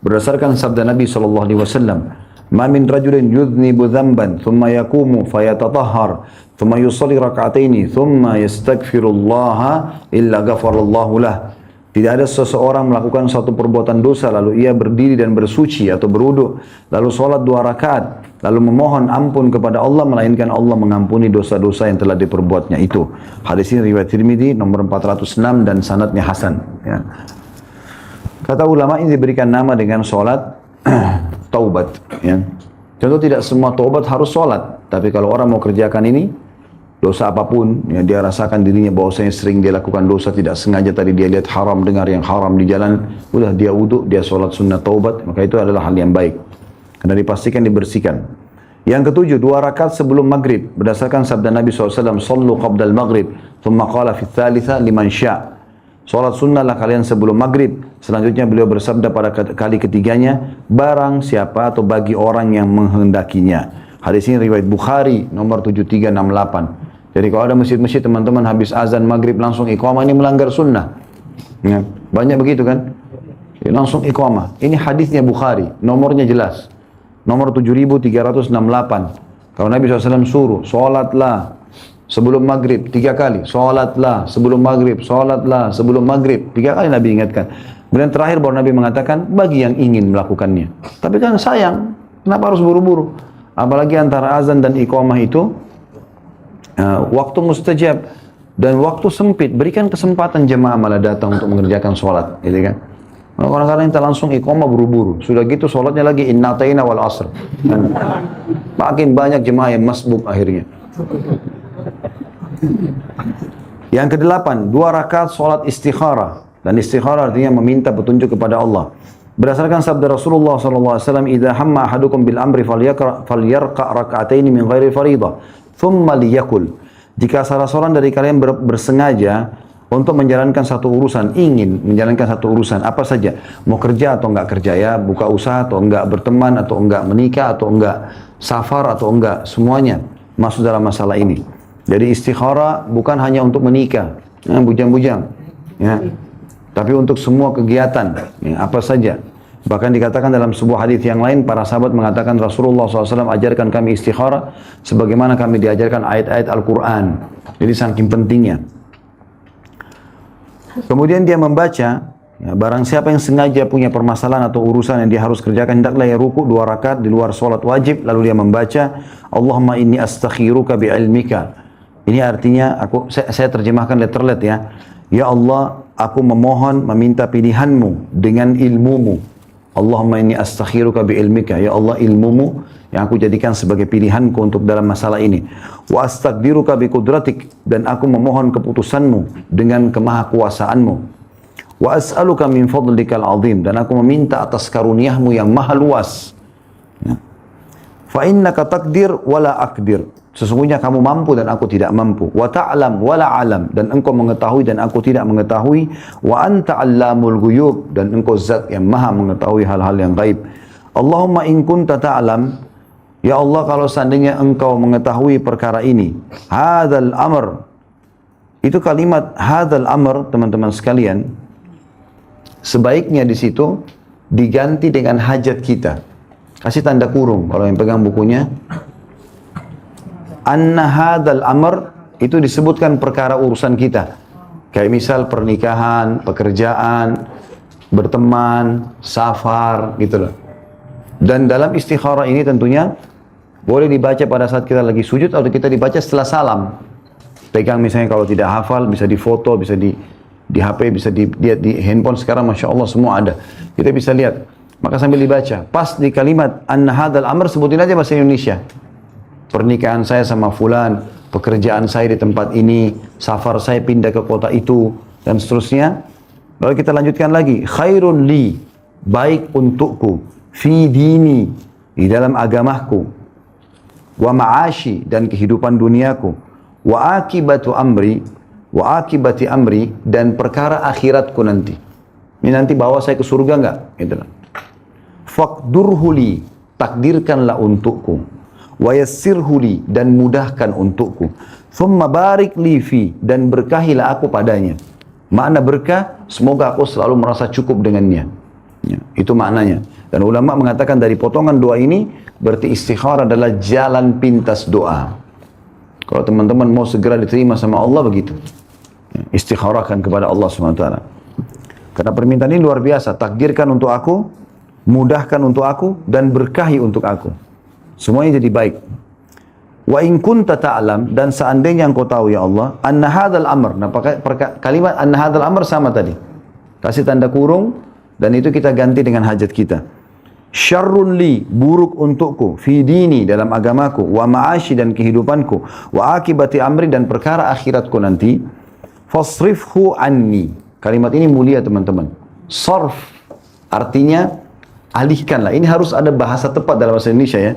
Berdasarkan sabda Nabi SAW, "Ma min rajulin yudhnibu dhanban, thumma yakumu fayatatahhar, thumma yusalli raka'ataini, thumma yastaghfirullaha illa ghafarallahu lah." Tidak ada seseorang melakukan suatu perbuatan dosa, lalu ia berdiri dan bersuci atau berwudu, lalu sholat 2 rakaat, lalu memohon ampun kepada Allah, melainkan Allah mengampuni dosa-dosa yang telah diperbuatnya itu. Hadis ini riwayat Tirmidzi nomor 406 dan sanadnya hasan. Ya. Kata ulama ini diberikan nama dengan sholat taubat. Ya. Contoh, tidak semua taubat harus sholat, tapi kalau orang mau kerjakan ini, dosa apapun, ya, dia rasakan dirinya bahwasanya sering dia lakukan dosa, tidak sengaja tadi dia lihat haram, dengar yang haram di jalan, udah dia wudhu, dia sholat sunnah taubat, maka itu adalah hal yang baik. Karena dipastikan dibersihkan. Yang ketujuh, 2 rakaat sebelum maghrib. Berdasarkan sabda Nabi SAW, "Sallu qabdal maghrib, thumma qala fi thalitha liman sya'." Sholat sunnahlah kalian sebelum maghrib. Selanjutnya beliau bersabda pada kali ketiganya, "Barang siapa atau bagi orang yang menghendakinya." Hadis ini riwayat Bukhari nomor 7368. Jadi kalau ada masjid-masjid teman-teman habis azan maghrib langsung iqamah, ini melanggar sunnah. Ya, banyak begitu kan? Langsung iqamah. Ini hadisnya Bukhari, nomornya jelas. Nomor 7368. Kalau Nabi SAW suruh, sholatlah sebelum maghrib 3 kali. Sholatlah sebelum maghrib, sholatlah sebelum maghrib. 3 kali Nabi ingatkan. Kemudian terakhir baru Nabi mengatakan, bagi yang ingin melakukannya. Tapi kan sayang, kenapa harus buru-buru? Apalagi antara azan dan iqamah itu, waktu mustajab dan waktu sempit, berikan kesempatan jemaah malah datang untuk mengerjakan sholat, gitu kan? Kadang-kadang kita langsung iqamah buru-buru, sudah gitu sholatnya lagi inna ta'ina wal asr. Dan makin banyak jemaah yang masbuk akhirnya. Yang kedelapan, 2 rakaat sholat istikharah, dan istikharah artinya meminta petunjuk kepada Allah. Berdasarkan sabda Rasulullah SAW, "Idza hamma ahadukum bil amri falyarqa rak'ataini min ghairi fariḍah, thumma liyakul." Jika salah seorang dari kalian bersengaja untuk menjalankan satu urusan, ingin menjalankan satu urusan, apa saja, mau kerja atau enggak kerja, ya, buka usaha atau enggak, berteman atau enggak, menikah atau enggak, safar atau enggak, semuanya masuk dalam masalah ini. Jadi istikharah bukan hanya untuk menikah, bujang-bujang, ya, tapi untuk semua kegiatan, ya, apa saja. Bahkan dikatakan dalam sebuah hadis yang lain, para sahabat mengatakan Rasulullah SAW ajarkan kami istikharah sebagaimana kami diajarkan ayat-ayat Al-Quran. Jadi saking pentingnya. Kemudian dia membaca, ya, barang siapa yang sengaja punya permasalahan atau urusan yang dia harus kerjakan, hendaklah ia ruku 2 rakaat di luar sholat wajib, lalu dia membaca, "Allahumma inni astakhiruka bi'ilmika." Ini artinya, saya terjemahkan letterlet, ya. Ya Allah, aku memohon meminta pilihanmu dengan ilmumu. Allahumma inni astakhiruka bi'ilmika. Ya Allah, ilmumu yang aku jadikan sebagai pilihanku untuk dalam masalah ini. Wa astaqdiruka biqudratik. Dan aku memohon keputusanmu dengan kemahakuasaanmu. Wa as'aluka min fadlikal azim. Dan aku meminta atas karuniamu yang maha luas. Ya. Fa innaka taqdir wala aqdir. Sesungguhnya kamu mampu dan aku tidak mampu. Wa ta'lam wa la alam, dan engkau mengetahui dan aku tidak mengetahui. Wa anta 'allamul ghuyub, dan engkau zat yang maha mengetahui hal-hal yang gaib. Allahumma in kunta ta'lam, ya Allah kalau seandainya engkau mengetahui perkara ini, hadzal amr. Itu kalimat hadzal amr, teman-teman sekalian, sebaiknya di situ diganti dengan hajat kita. Kasih tanda kurung kalau yang pegang bukunya. Anna hadzal amr, itu disebutkan perkara urusan kita. Kayak misal pernikahan, pekerjaan, berteman, safar, gitu loh. Dan dalam istikharah ini tentunya boleh dibaca pada saat kita lagi sujud atau kita dibaca setelah salam. Pegang misalnya kalau tidak hafal, bisa difoto, bisa di HP, bisa dilihat di handphone sekarang, Masya Allah semua ada. Kita bisa lihat. Maka sambil dibaca, pas di kalimat anna hadzal amr, sebutin aja bahasa Indonesia. Pernikahan saya sama fulan, pekerjaan saya di tempat ini, safar saya pindah ke kota itu, dan seterusnya. Lalu kita lanjutkan lagi, khairun li, baik untukku, fi dini, di dalam agamaku, wa ma'ashi, dan kehidupan duniaku, wa akibatu amri, wa akibati amri, dan perkara akhiratku nanti. Ini nanti bawa saya ke surga enggak? Gitu. Faqdurhuli, takdirkanlah untukku. Wa yassirhuli, dan mudahkan untukku. Thumma barik li fi, dan berkahilah aku padanya. Makna berkah, semoga aku selalu merasa cukup dengannya. Ya, itu maknanya. Dan ulama mengatakan dari potongan doa ini, berarti istikharah adalah jalan pintas doa. Kalau teman-teman mau segera diterima sama Allah, begitu. Ya, istikharahkan kepada Allah SWT. Karena permintaan ini luar biasa. Takdirkan untuk aku, mudahkan untuk aku, dan berkahi untuk aku. Semuanya jadi baik. Wa in kunta ta'lam, dan seandainya engkau tahu ya Allah, anna hadzal amr. Nah, kalimat anna hadzal amr sama tadi. Kasih tanda kurung, dan itu kita ganti dengan hajat kita. Syarrun li, buruk untukku, fi dini, dalam agamaku, wa ma'ashi, dan kehidupanku, wa akibati amri, dan perkara akhiratku nanti. Fasrifhu anni. Kalimat ini mulia teman-teman. Sarf, artinya alihkanlah. Ini harus ada bahasa tepat dalam bahasa Indonesia ya.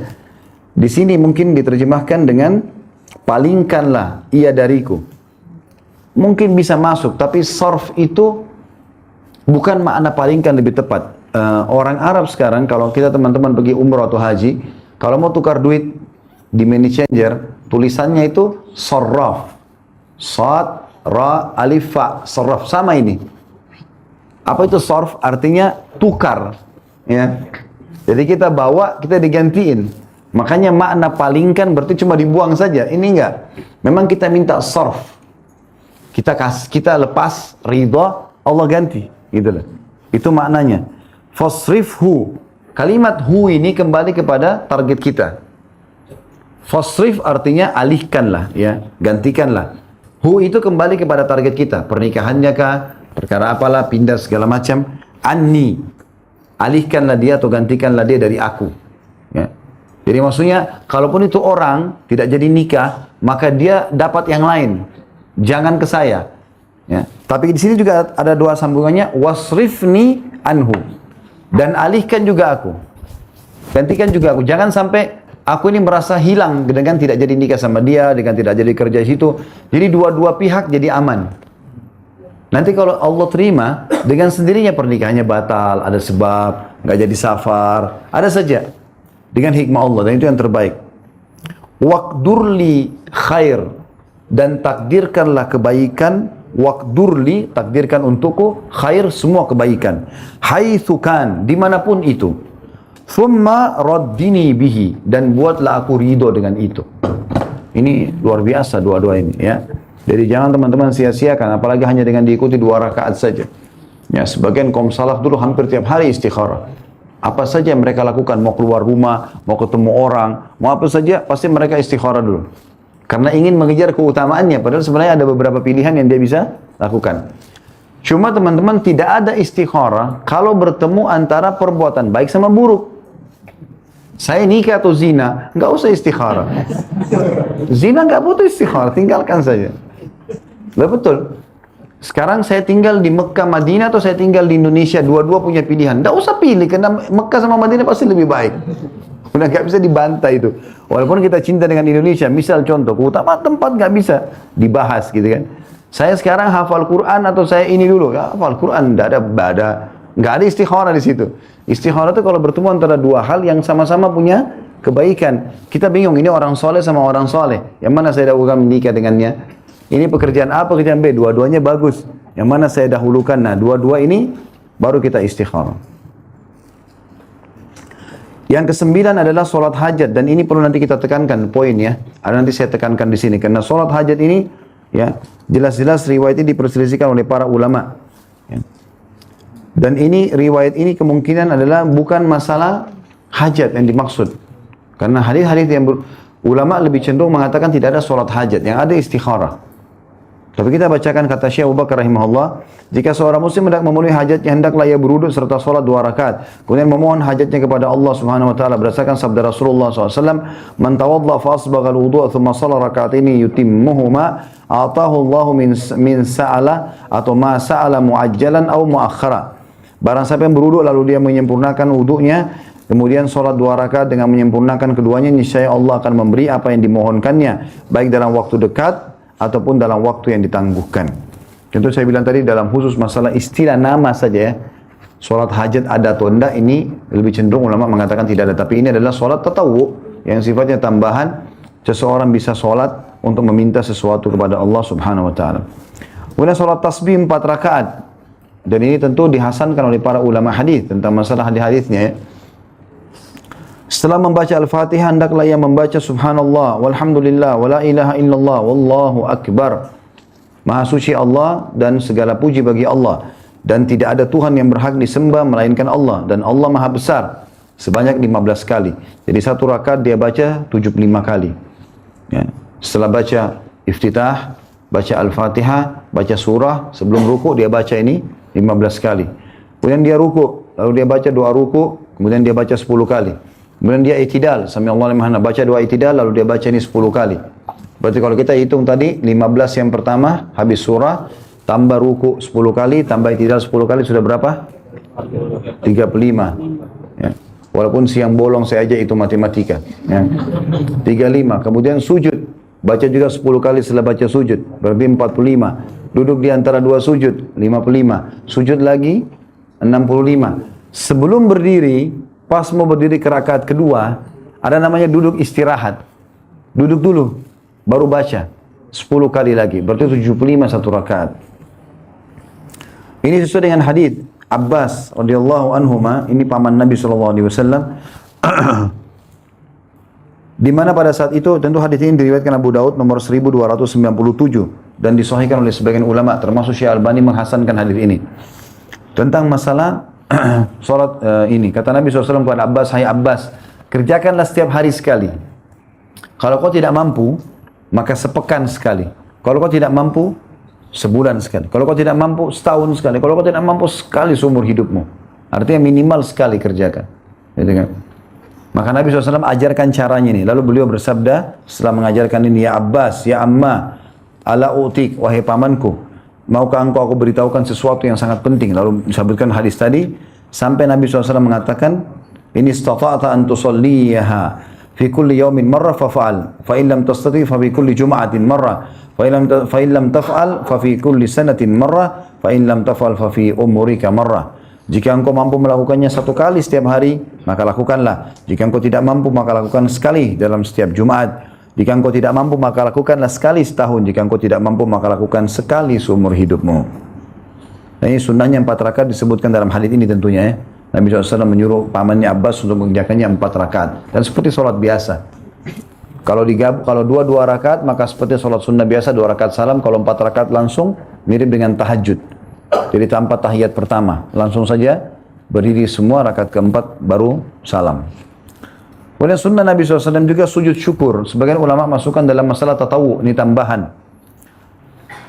Di sini mungkin diterjemahkan dengan palingkanlah ia dariku. Mungkin bisa masuk, tapi sarf itu bukan makna palingkan lebih tepat. Orang Arab sekarang, kalau kita teman-teman pergi umrah atau haji, kalau mau tukar duit di money changer, tulisannya itu sarraf. Sad, ra, alif, fa, sarraf. Sama ini. Apa itu sarf? Artinya tukar. Ya. Jadi kita bawa, kita digantiin. Makanya makna palingkan berarti cuma dibuang saja. Ini enggak. Memang kita minta sarf. Kita lepas ridha, Allah ganti. Gitu loh. Itu maknanya. Fasrifhu. Kalimat hu ini kembali kepada target kita. Fasrif artinya alihkanlah, ya, gantikanlah. Hu itu kembali kepada target kita. Pernikahannya kah? Perkara apalah, pindah segala macam. Anni. Alihkanlah dia atau gantikanlah dia dari aku. Ya. Jadi maksudnya, kalaupun itu orang tidak jadi nikah, maka dia dapat yang lain. Jangan ke saya. Ya. Tapi di sini juga ada dua sambungannya, wasrifni anhu, dan alihkan juga aku. Gantikan juga aku. Jangan sampai aku ini merasa hilang dengan tidak jadi nikah sama dia, dengan tidak jadi kerja di situ. Jadi dua-dua pihak jadi aman. Nanti kalau Allah terima, dengan sendirinya pernikahannya batal, ada sebab, nggak jadi safar, ada saja. Dengan hikmah Allah, dan itu yang terbaik. Waqdurli khair, dan takdirkanlah kebaikan. Waqdurli, takdirkan untukku, khair, semua kebaikan. Haitsukan, dimanapun itu. Thumma raddini bihi, dan buatlah aku ridho dengan itu. Ini luar biasa dua-dua ini ya. Jadi jangan teman-teman sia-siakan, apalagi hanya dengan diikuti 2 rakaat saja. Ya, sebagian kaum salaf dulu hampir tiap hari istikharah. Apa saja yang mereka lakukan, mau keluar rumah, mau ketemu orang, mau apa saja, pasti mereka istikharah dulu. Karena ingin mengejar keutamaannya, padahal sebenarnya ada beberapa pilihan yang dia bisa lakukan. Cuma teman-teman, tidak ada istikharah kalau bertemu antara perbuatan baik sama buruk. Saya nikah atau zina, nggak usah istikharah. Zina nggak butuh istikharah, tinggalkan saja. Betul. Sekarang saya tinggal di Mekah, Madinah, atau saya tinggal di Indonesia, dua-dua punya pilihan. Nggak usah pilih, karena Mekah sama Madinah pasti lebih baik. Udah nggak bisa dibantah itu. Walaupun kita cinta dengan Indonesia, misal contoh, keutamaan tempat nggak bisa dibahas gitu kan. Saya sekarang hafal Quran atau saya ini dulu, ya, hafal Quran, nggak ada istikharah di situ. Istikharah itu kalau bertemu antara dua hal yang sama-sama punya kebaikan. Kita bingung, ini orang soleh sama orang soleh. Yang mana saya dahulukan menikah dengannya? Ini pekerjaan A, pekerjaan B, dua-duanya bagus. Yang mana saya dahulukan? Nah, dua-dua ini baru kita istikharah. Yang kesembilan adalah sholat hajat, dan ini perlu nanti kita tekankan poin ya. Ada nanti saya tekankan di sini karena sholat hajat ini ya jelas-jelas riwayat ini diperselisihkan oleh para ulama. Ya. Dan ini riwayat ini kemungkinan adalah bukan masalah hajat yang dimaksud. Karena hadis-hadis yang ulama lebih cenderung mengatakan tidak ada sholat hajat, yang ada istikharah. Tapi kita bacakan kata Syekh Abu Bakar rahimahullah, jika seorang muslim hendak memenuhi hajatnya, hendaklah ia berwudu serta sholat 2 rakaat. Kemudian memohon hajatnya kepada Allah Subhanahu wa taala berdasarkan sabda Rasulullah SAW, "Man tawadda fa asbagha al-wudu' thumma shalla rak'ataini yutimmuhuma, atahu Allahu min sa'ala atau ma sa'ala muajjalan aw muakhkhara." Barang siapa yang berwudu lalu dia menyempurnakan wudunya, kemudian sholat 2 rakaat dengan menyempurnakan keduanya, niscaya Allah akan memberi apa yang dimohonkannya, baik dalam waktu dekat ataupun dalam waktu yang ditangguhkan. Contoh saya bilang tadi dalam khusus masalah istilah nama saja ya. Sholat hajat ada atau tidak ini lebih cenderung ulama mengatakan tidak ada. Tapi ini adalah sholat tatawu yang sifatnya tambahan. Seseorang bisa sholat untuk meminta sesuatu kepada Allah Subhanahu wa ta'ala. Kemudian sholat tasbih 4 rakaat. Dan ini tentu dihasankan oleh para ulama hadis tentang masalah hadis-hadisnya ya. Setelah membaca Al-Fatihah, hendaklah ia membaca Subhanallah, walhamdulillah, wala ilaha illallah, wallahu akbar. Maha suci Allah dan segala puji bagi Allah. Dan tidak ada Tuhan yang berhak disembah melainkan Allah. Dan Allah maha besar. Sebanyak 15 kali. Jadi 1 rakaat dia baca 75 kali. Ya. Setelah baca iftitah, baca Al-Fatihah, baca surah, sebelum ruku dia baca ini 15 kali. Kemudian dia ruku, lalu dia baca doa ruku, kemudian dia baca 10 kali. Kemudian dia itidal, sami Allah liman hamidah, baca doa itidal, lalu dia baca ini 10 kali. Berarti kalau kita hitung tadi, 15 yang pertama, habis surah, tambah ruku 10 kali, tambah itidal 10 kali, sudah berapa? 35. Ya. Walaupun siang bolong saya aja itu matematika. Ya. 35. Kemudian sujud, baca juga 10 kali setelah baca sujud, berarti 45. Duduk di antara 2 sujud, 55. Sujud lagi, 65. Sebelum berdiri, pas mau berdiri ke rakaat kedua, ada namanya duduk istirahat. Duduk dulu, baru baca 10 kali lagi, berarti 75 1 rakaat. Ini sesuai dengan hadis Abbas radhiyallahu anhuma, ini paman Nabi sallallahu alaihi wasallam. Di mana pada saat itu tentu hadis ini diriwayatkan Abu Daud nomor 1297 dan disahihkan oleh sebagian ulama termasuk Syekh Albani menghasankan hadis ini. Tentang masalah sholat ini, kata Nabi SAW kepada Abbas, hai Abbas, kerjakanlah setiap hari sekali. Kalau kau tidak mampu, maka sepekan sekali. Kalau kau tidak mampu, sebulan sekali. Kalau kau tidak mampu, setahun sekali. Kalau kau tidak mampu, sekali seumur hidupmu. Artinya minimal sekali kerjakan. Gitu kan? Maka Nabi SAW ajarkan caranya ini. Lalu beliau bersabda, setelah mengajarkan ini, ya Abbas, ya Amma, ala utik, wahai pamanku, maukah engkau aku beritahukan sesuatu yang sangat penting? Lalu disebutkan hadis tadi, sampai Nabi SAW mengatakan, ini istata'ata an tusalliyaha fi kulli yawmin marra fafa'al, fa in lam tastati' fa fi kulli jum'atin marra, fa in lam taf'al fa fi kulli sanatin marra, fa in lam taf'al fa fi umurika marra. Jika engkau mampu melakukannya 1 kali setiap hari, maka lakukanlah. Jika engkau tidak mampu, maka lakukan sekali dalam setiap Jumat. Jika engkau tidak mampu, maka lakukanlah sekali setahun. Jika engkau tidak mampu, maka lakukan sekali seumur hidupmu. Nah, ini sunnahnya 4 rakaat disebutkan dalam hadis ini tentunya ya. Nabi SAW menyuruh pamannya Abbas untuk mengerjakannya 4 rakaat. Dan seperti sholat biasa. Kalau 2 rakaat, maka seperti sholat sunnah biasa 2 rakaat salam. Kalau 4 rakaat langsung, mirip dengan tahajud. Jadi tanpa tahiyat pertama. Langsung saja berdiri semua rakaat keempat baru salam. Kemudian sunnah Nabi SAW juga sujud syukur. Sebagian ulama masukkan dalam masalah tatawu, ini tambahan.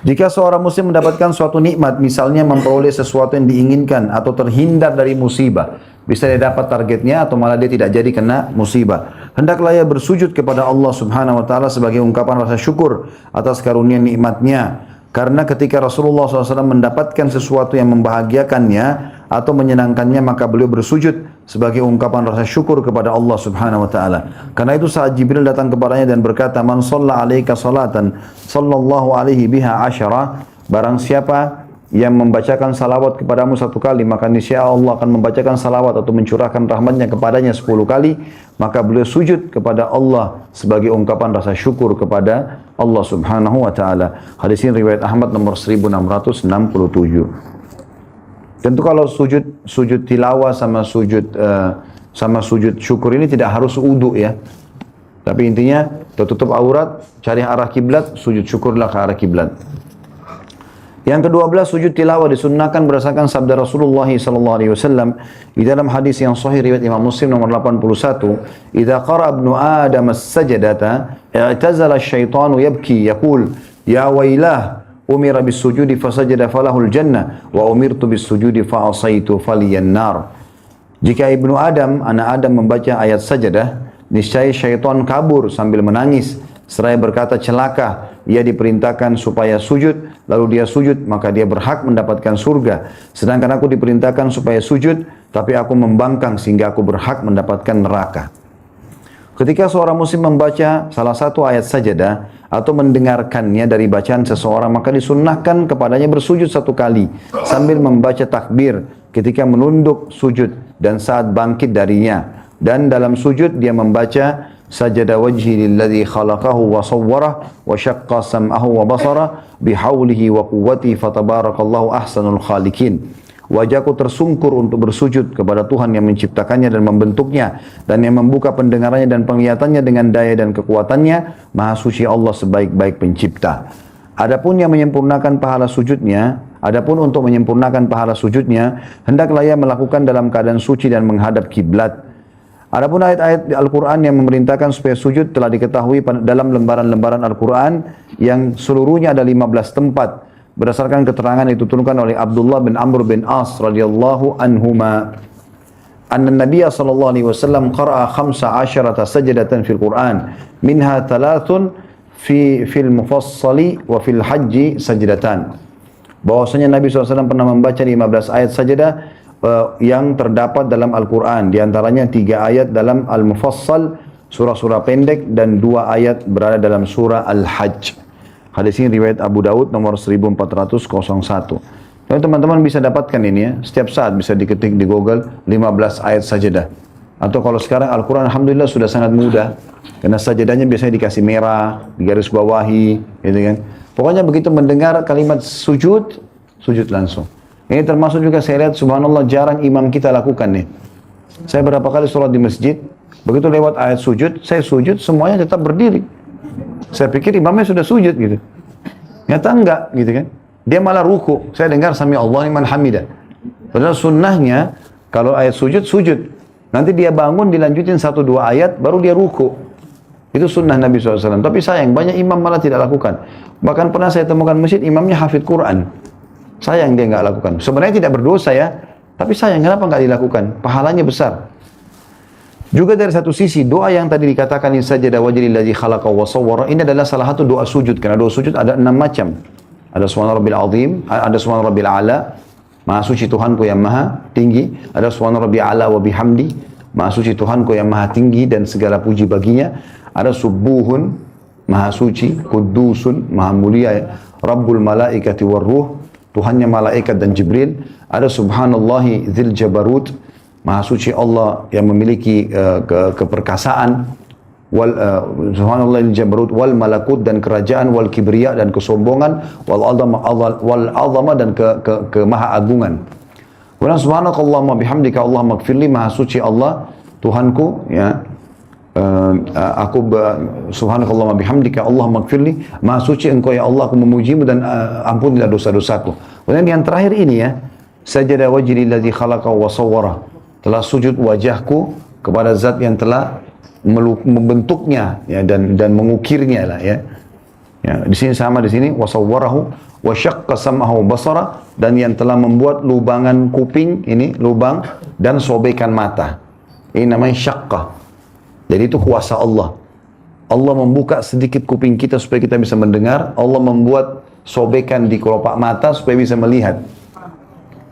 Jika seorang muslim mendapatkan suatu nikmat, misalnya memperoleh sesuatu yang diinginkan atau terhindar dari musibah, bisa dia dapat targetnya atau malah dia tidak jadi kena musibah, hendaklah ia bersujud kepada Allah Subhanahu wa taala sebagai ungkapan rasa syukur atas karunia nikmatnya. Karena ketika Rasulullah SAW mendapatkan sesuatu yang membahagiakannya, atau menyenangkannya, maka beliau bersujud sebagai ungkapan rasa syukur kepada Allah Subhanahu wa taala. Karena itu saat Jibril datang kepadanya dan berkata, "Man shalla 'alaika salatan sallallahu alaihi biha asyara." Barang siapa yang membacakan salawat kepadamu 1 kali, maka niscaya Allah akan membacakan salawat atau mencurahkan rahmatnya kepadanya 10 kali. Maka beliau sujud kepada Allah sebagai ungkapan rasa syukur kepada Allah Subhanahu wa taala. Hadis ini riwayat Ahmad nomor 1667. Tentu kalau sujud tilawah sama sujud syukur ini tidak harus wudu ya. Tapi intinya tutup aurat, cari arah kiblat, sujud syukurlah ke arah kiblat. Yang ke-12, sujud tilawah disunnahkan berdasarkan sabda Rasulullah SAW di dalam hadis yang sahih riwayat Imam Muslim nomor 81, "Idza qara ibnu Adam as-sajdata, i'tazala asy-syaitanu yabki yaqul, ya wailah, umira bis-sujudi fasajada falahul jannah wa umirtu bis-sujudi fa asaitu faliyan nar." Jika ibnu Adam, anak Adam membaca ayat sajadah, niscaya syaitan kabur sambil menangis seraya berkata, celaka, ia diperintahkan supaya sujud, lalu dia sujud, maka dia berhak mendapatkan surga. Sedangkan aku diperintahkan supaya sujud, tapi aku membangkang sehingga aku berhak mendapatkan neraka. Ketika seorang muslim membaca salah satu ayat sajadah atau mendengarkannya dari bacaan seseorang, maka disunnahkan kepadanya bersujud 1 kali sambil membaca takbir ketika menunduk sujud dan saat bangkit darinya. Dan dalam sujud dia membaca sajada wajhi lilladzi khalaqahu wa sawwarah wa syaqqa sam'ahu wa basarah bihaulihi wa quwwati fatabarakallahu ahsanul khaliqin. Wajahku tersungkur untuk bersujud kepada Tuhan yang menciptakannya dan membentuknya, dan yang membuka pendengarannya dan penglihatannya dengan daya dan kekuatannya. Maha suci Allah sebaik-baik pencipta. Adapun untuk menyempurnakan pahala sujudnya, hendaklah ia melakukan dalam keadaan suci dan menghadap kiblat. Adapun ayat-ayat Al-Quran yang memerintahkan supaya sujud telah diketahui dalam lembaran-lembaran Al-Quran yang seluruhnya ada 15 tempat. Berdasarkan keterangan yang diturunkan oleh Abdullah bin Amr bin As radhiyallahu anhuma, anna Nabiya sallallahu alaihi wasallam qara'a 15 sajdatan fil Quran, minha 3 fil mufassali wa fil hajji sajdatan. Bahwasanya Nabi SAW pernah membaca 15 ayat sajadah yang terdapat dalam Al-Quran. Di antaranya 3 ayat dalam Al-Mufassal, surah-surah pendek, dan 2 ayat berada dalam surah Al-Hajj. Hadis ini riwayat Abu Daud nomor 1401. Jadi teman-teman bisa dapatkan ini ya, setiap saat bisa diketik di Google 15 ayat sajadah. Atau kalau sekarang Al-Quran alhamdulillah sudah sangat mudah, karena sajadahnya biasanya dikasih merah, digaris bawahi, gitu kan. Pokoknya begitu mendengar kalimat sujud, sujud langsung. Ini termasuk juga saya lihat subhanallah jarang imam kita lakukan nih. Saya berapa kali sholat di masjid, begitu lewat ayat sujud, saya sujud, semuanya tetap berdiri. Saya pikir imamnya sudah sujud gitu. Nyata enggak gitu kan. Dia malah ruku. Saya dengar sami Allah liman hamidah. Padahal sunnahnya kalau ayat sujud, sujud. Nanti dia bangun dilanjutin 1-2 ayat baru dia ruku. Itu sunnah Nabi SAW. Tapi sayang banyak imam malah tidak lakukan. Bahkan pernah saya temukan masjid imamnya hafid Quran. Sayang dia nggak lakukan. Sebenarnya tidak berdosa ya, tapi sayang kenapa nggak dilakukan? Pahalanya besar. Juga dari satu sisi doa yang tadi dikatakan in sajada wajhil ladzi khalaqa wa sawwara, ini adalah salah satu doa sujud. Karena doa sujud ada 6 macam. Ada subhana rabbil azim, ada subhana rabbil ala, maha suci Tuhanku yang maha tinggi. Ada subhana rabbil ala wa bihamdi, maha suci Tuhanku yang maha tinggi dan segala puji baginya. Ada subuhun, maha suci, kudusun, maha mulia, rabbul malaikati war ruh, Tuhannya malaikat dan Jibril. Ada subhanallahi dzil jabarut, maha suci Allah yang memiliki keperkasaan, subhanallahi dzil jabarut wal malakut, dan kerajaan, wal kibriya dan kesombongan, wal azama dan kemahaagungan. Wa subhanakallahumma bihamdika Allahumma ighfirli, maha suci Allah Tuhanku ya, subhanakallahumma bihamdika Allahumma ighfirli, maha suci engkau ya Allah, aku memujimu dan ampunilah dosa-dosaku. Kemudian yang terakhir ini ya, sajada wajhi alladzi khalaqa wa sawwara, telah sujud wajahku kepada zat yang telah membentuknya ya, dan mengukirnya lah ya. Ya, di sini sama, di sini wasawwarahu wa syaqqa sam'ahu basara, dan yang telah membuat lubangan kuping ini lubang dan sobekan mata. Ini namanya syaqqa. Jadi itu kuasa Allah. Allah membuka sedikit kuping kita supaya kita bisa mendengar. Allah membuat sobekan di kelopak mata supaya bisa melihat.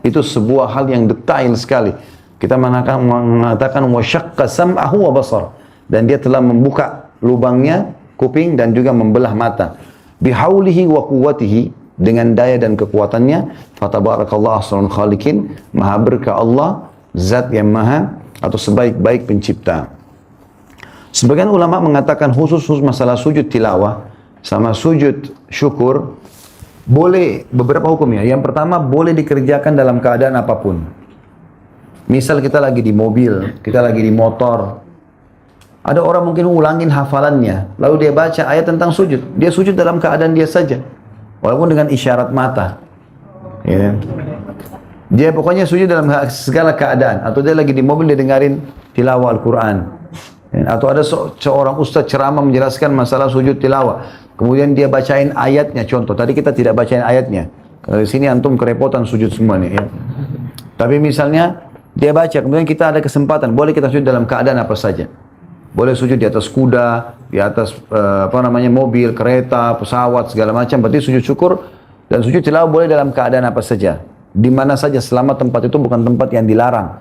Itu sebuah hal yang detail sekali. Kita mengatakan wa syaqqa sam'ahu wa basar, dan dia telah membuka lubangnya kuping dan juga membelah mata. Bihaulihi wa quwwatihi, dengan daya dan kekuatannya. Fatabarakallah ahsanul khaliqin, maha berkah Allah, zat yang maha atau sebaik-baik pencipta. Sebagian ulama mengatakan khusus masalah sujud tilawah sama sujud syukur boleh beberapa hukumnya. Yang pertama, boleh dikerjakan dalam keadaan apapun. Misal kita lagi di mobil, kita lagi di motor. Ada orang mungkin ulangin hafalannya, lalu dia baca ayat tentang sujud. Dia sujud dalam keadaan dia saja, walaupun dengan isyarat mata. Ya. Dia pokoknya sujud dalam segala keadaan. Atau dia lagi di mobil, dia dengarin tilawah Al-Quran. Ya. Atau ada seorang ustaz ceramah menjelaskan masalah sujud tilawah. Kemudian dia bacain ayatnya, contoh. Tadi kita tidak bacain ayatnya. Kalau di sini antum kerepotan sujud semua nih. Ya. Tapi misalnya dia baca, kemudian kita ada kesempatan, boleh kita sujud dalam keadaan apa saja. Boleh sujud di atas kuda, di atas mobil, kereta, pesawat, segala macam. Berarti sujud syukur dan sujud tilawah boleh dalam keadaan apa saja, di mana saja, selama tempat itu bukan tempat yang dilarang.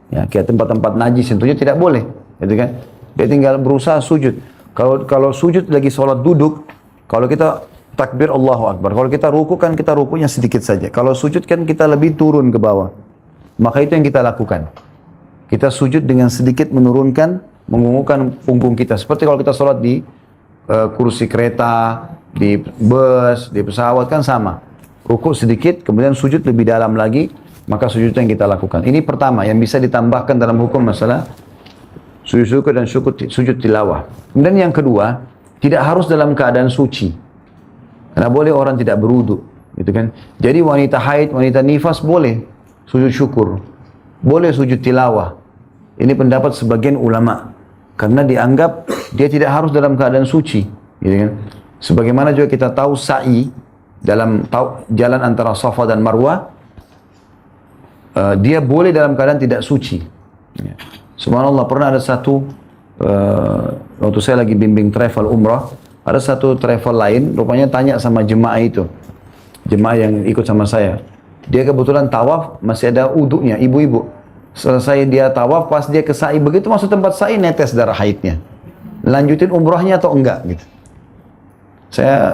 Ya, kayak tempat-tempat najis tentunya tidak boleh, gitu kan? Dia tinggal berusaha sujud. Kalau sujud lagi sholat duduk, kalau kita takbir Allahu Akbar, kalau kita ruku kan kita rukunya sedikit saja. Kalau sujud kan kita lebih turun ke bawah. Maka itu yang kita lakukan. Kita sujud dengan sedikit menurunkan, mengunggungkan punggung kita. Seperti kalau kita sholat di kursi kereta, di bus, di pesawat kan sama. Ruku sedikit, kemudian sujud lebih dalam lagi, maka sujud yang kita lakukan. Ini pertama yang bisa ditambahkan dalam hukum masalah sujud syukur dan sujud tilawah. Kemudian yang kedua, tidak harus dalam keadaan suci. Karena boleh orang tidak berwudu, gitu kan. Jadi wanita haid, wanita nifas boleh sujud syukur, boleh sujud tilawah. Ini pendapat sebagian ulama, karena dianggap dia tidak harus dalam keadaan suci, gitu kan. Sebagaimana juga kita tahu sa'i dalam jalan antara Safa dan Marwah, dia boleh dalam keadaan tidak suci. Ya. Subhanallah, pernah ada satu waktu saya lagi bimbing travel umrah, ada satu travel lain rupanya tanya sama jemaah itu, jemaah yang ikut sama saya. Dia kebetulan tawaf, masih ada uduknya, ibu-ibu. Selesai dia tawaf, pas dia ke sa'i, begitu masuk tempat sa'i, netes darah haidnya. Lanjutin umrahnya atau enggak, gitu.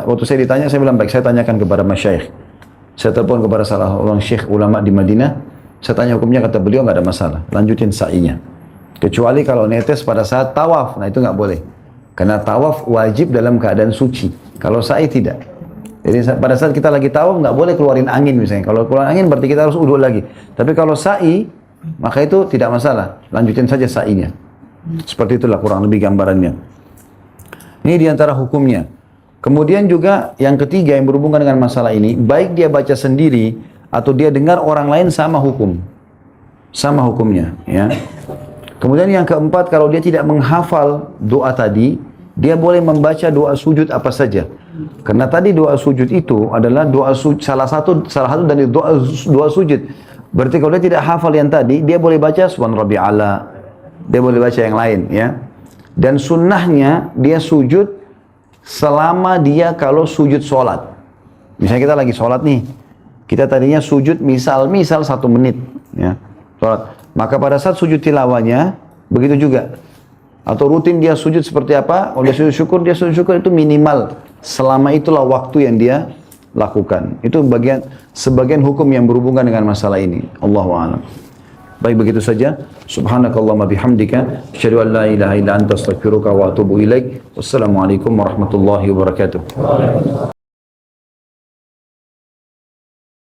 Waktu saya ditanya, saya bilang, baik, saya tanyakan kepada masyayikh. Saya telepon kepada salah orang syekh ulama di Madinah, saya tanya hukumnya, kata beliau, enggak ada masalah, lanjutin sa'inya. Kecuali kalau netes pada saat tawaf, nah itu enggak boleh. Karena tawaf wajib dalam keadaan suci, kalau sa'i tidak. Jadi pada saat kita lagi tawaf nggak boleh keluarin angin misalnya. Kalau keluarin angin berarti kita harus wudu lagi. Tapi kalau sa'i, maka itu tidak masalah. Lanjutin saja sa'inya. Seperti itulah kurang lebih gambarannya. Ini diantara hukumnya. Kemudian juga yang ketiga yang berhubungan dengan masalah ini, baik dia baca sendiri atau dia dengar orang lain sama hukum. Sama hukumnya. Ya. Kemudian yang keempat, kalau dia tidak menghafal doa tadi, dia boleh membaca doa sujud apa saja. Karena tadi doa sujud itu adalah doa salah satu dari doa sujud. Berarti kalau dia tidak hafal yang tadi, dia boleh baca subhan rabbi ala, dia boleh baca yang lain, ya. Dan sunnahnya dia sujud selama dia kalau sujud sholat. Misalnya kita lagi sholat nih, kita tadinya sujud misal 1 menit, ya, sholat. Maka pada saat sujud tilawahnya begitu juga. Atau rutin dia sujud seperti apa? Kalau dia sujud syukur itu minimal selama itulah waktu yang dia lakukan. Itu sebagian hukum yang berhubungan dengan masalah ini. Allahu a'lam. Baik, begitu saja. Subhanakallahumma bihamdika asyhadu an la ilaha illa anta astaghfiruka wa atubu ilaik. Wassalamualaikum warahmatullahi wabarakatuh.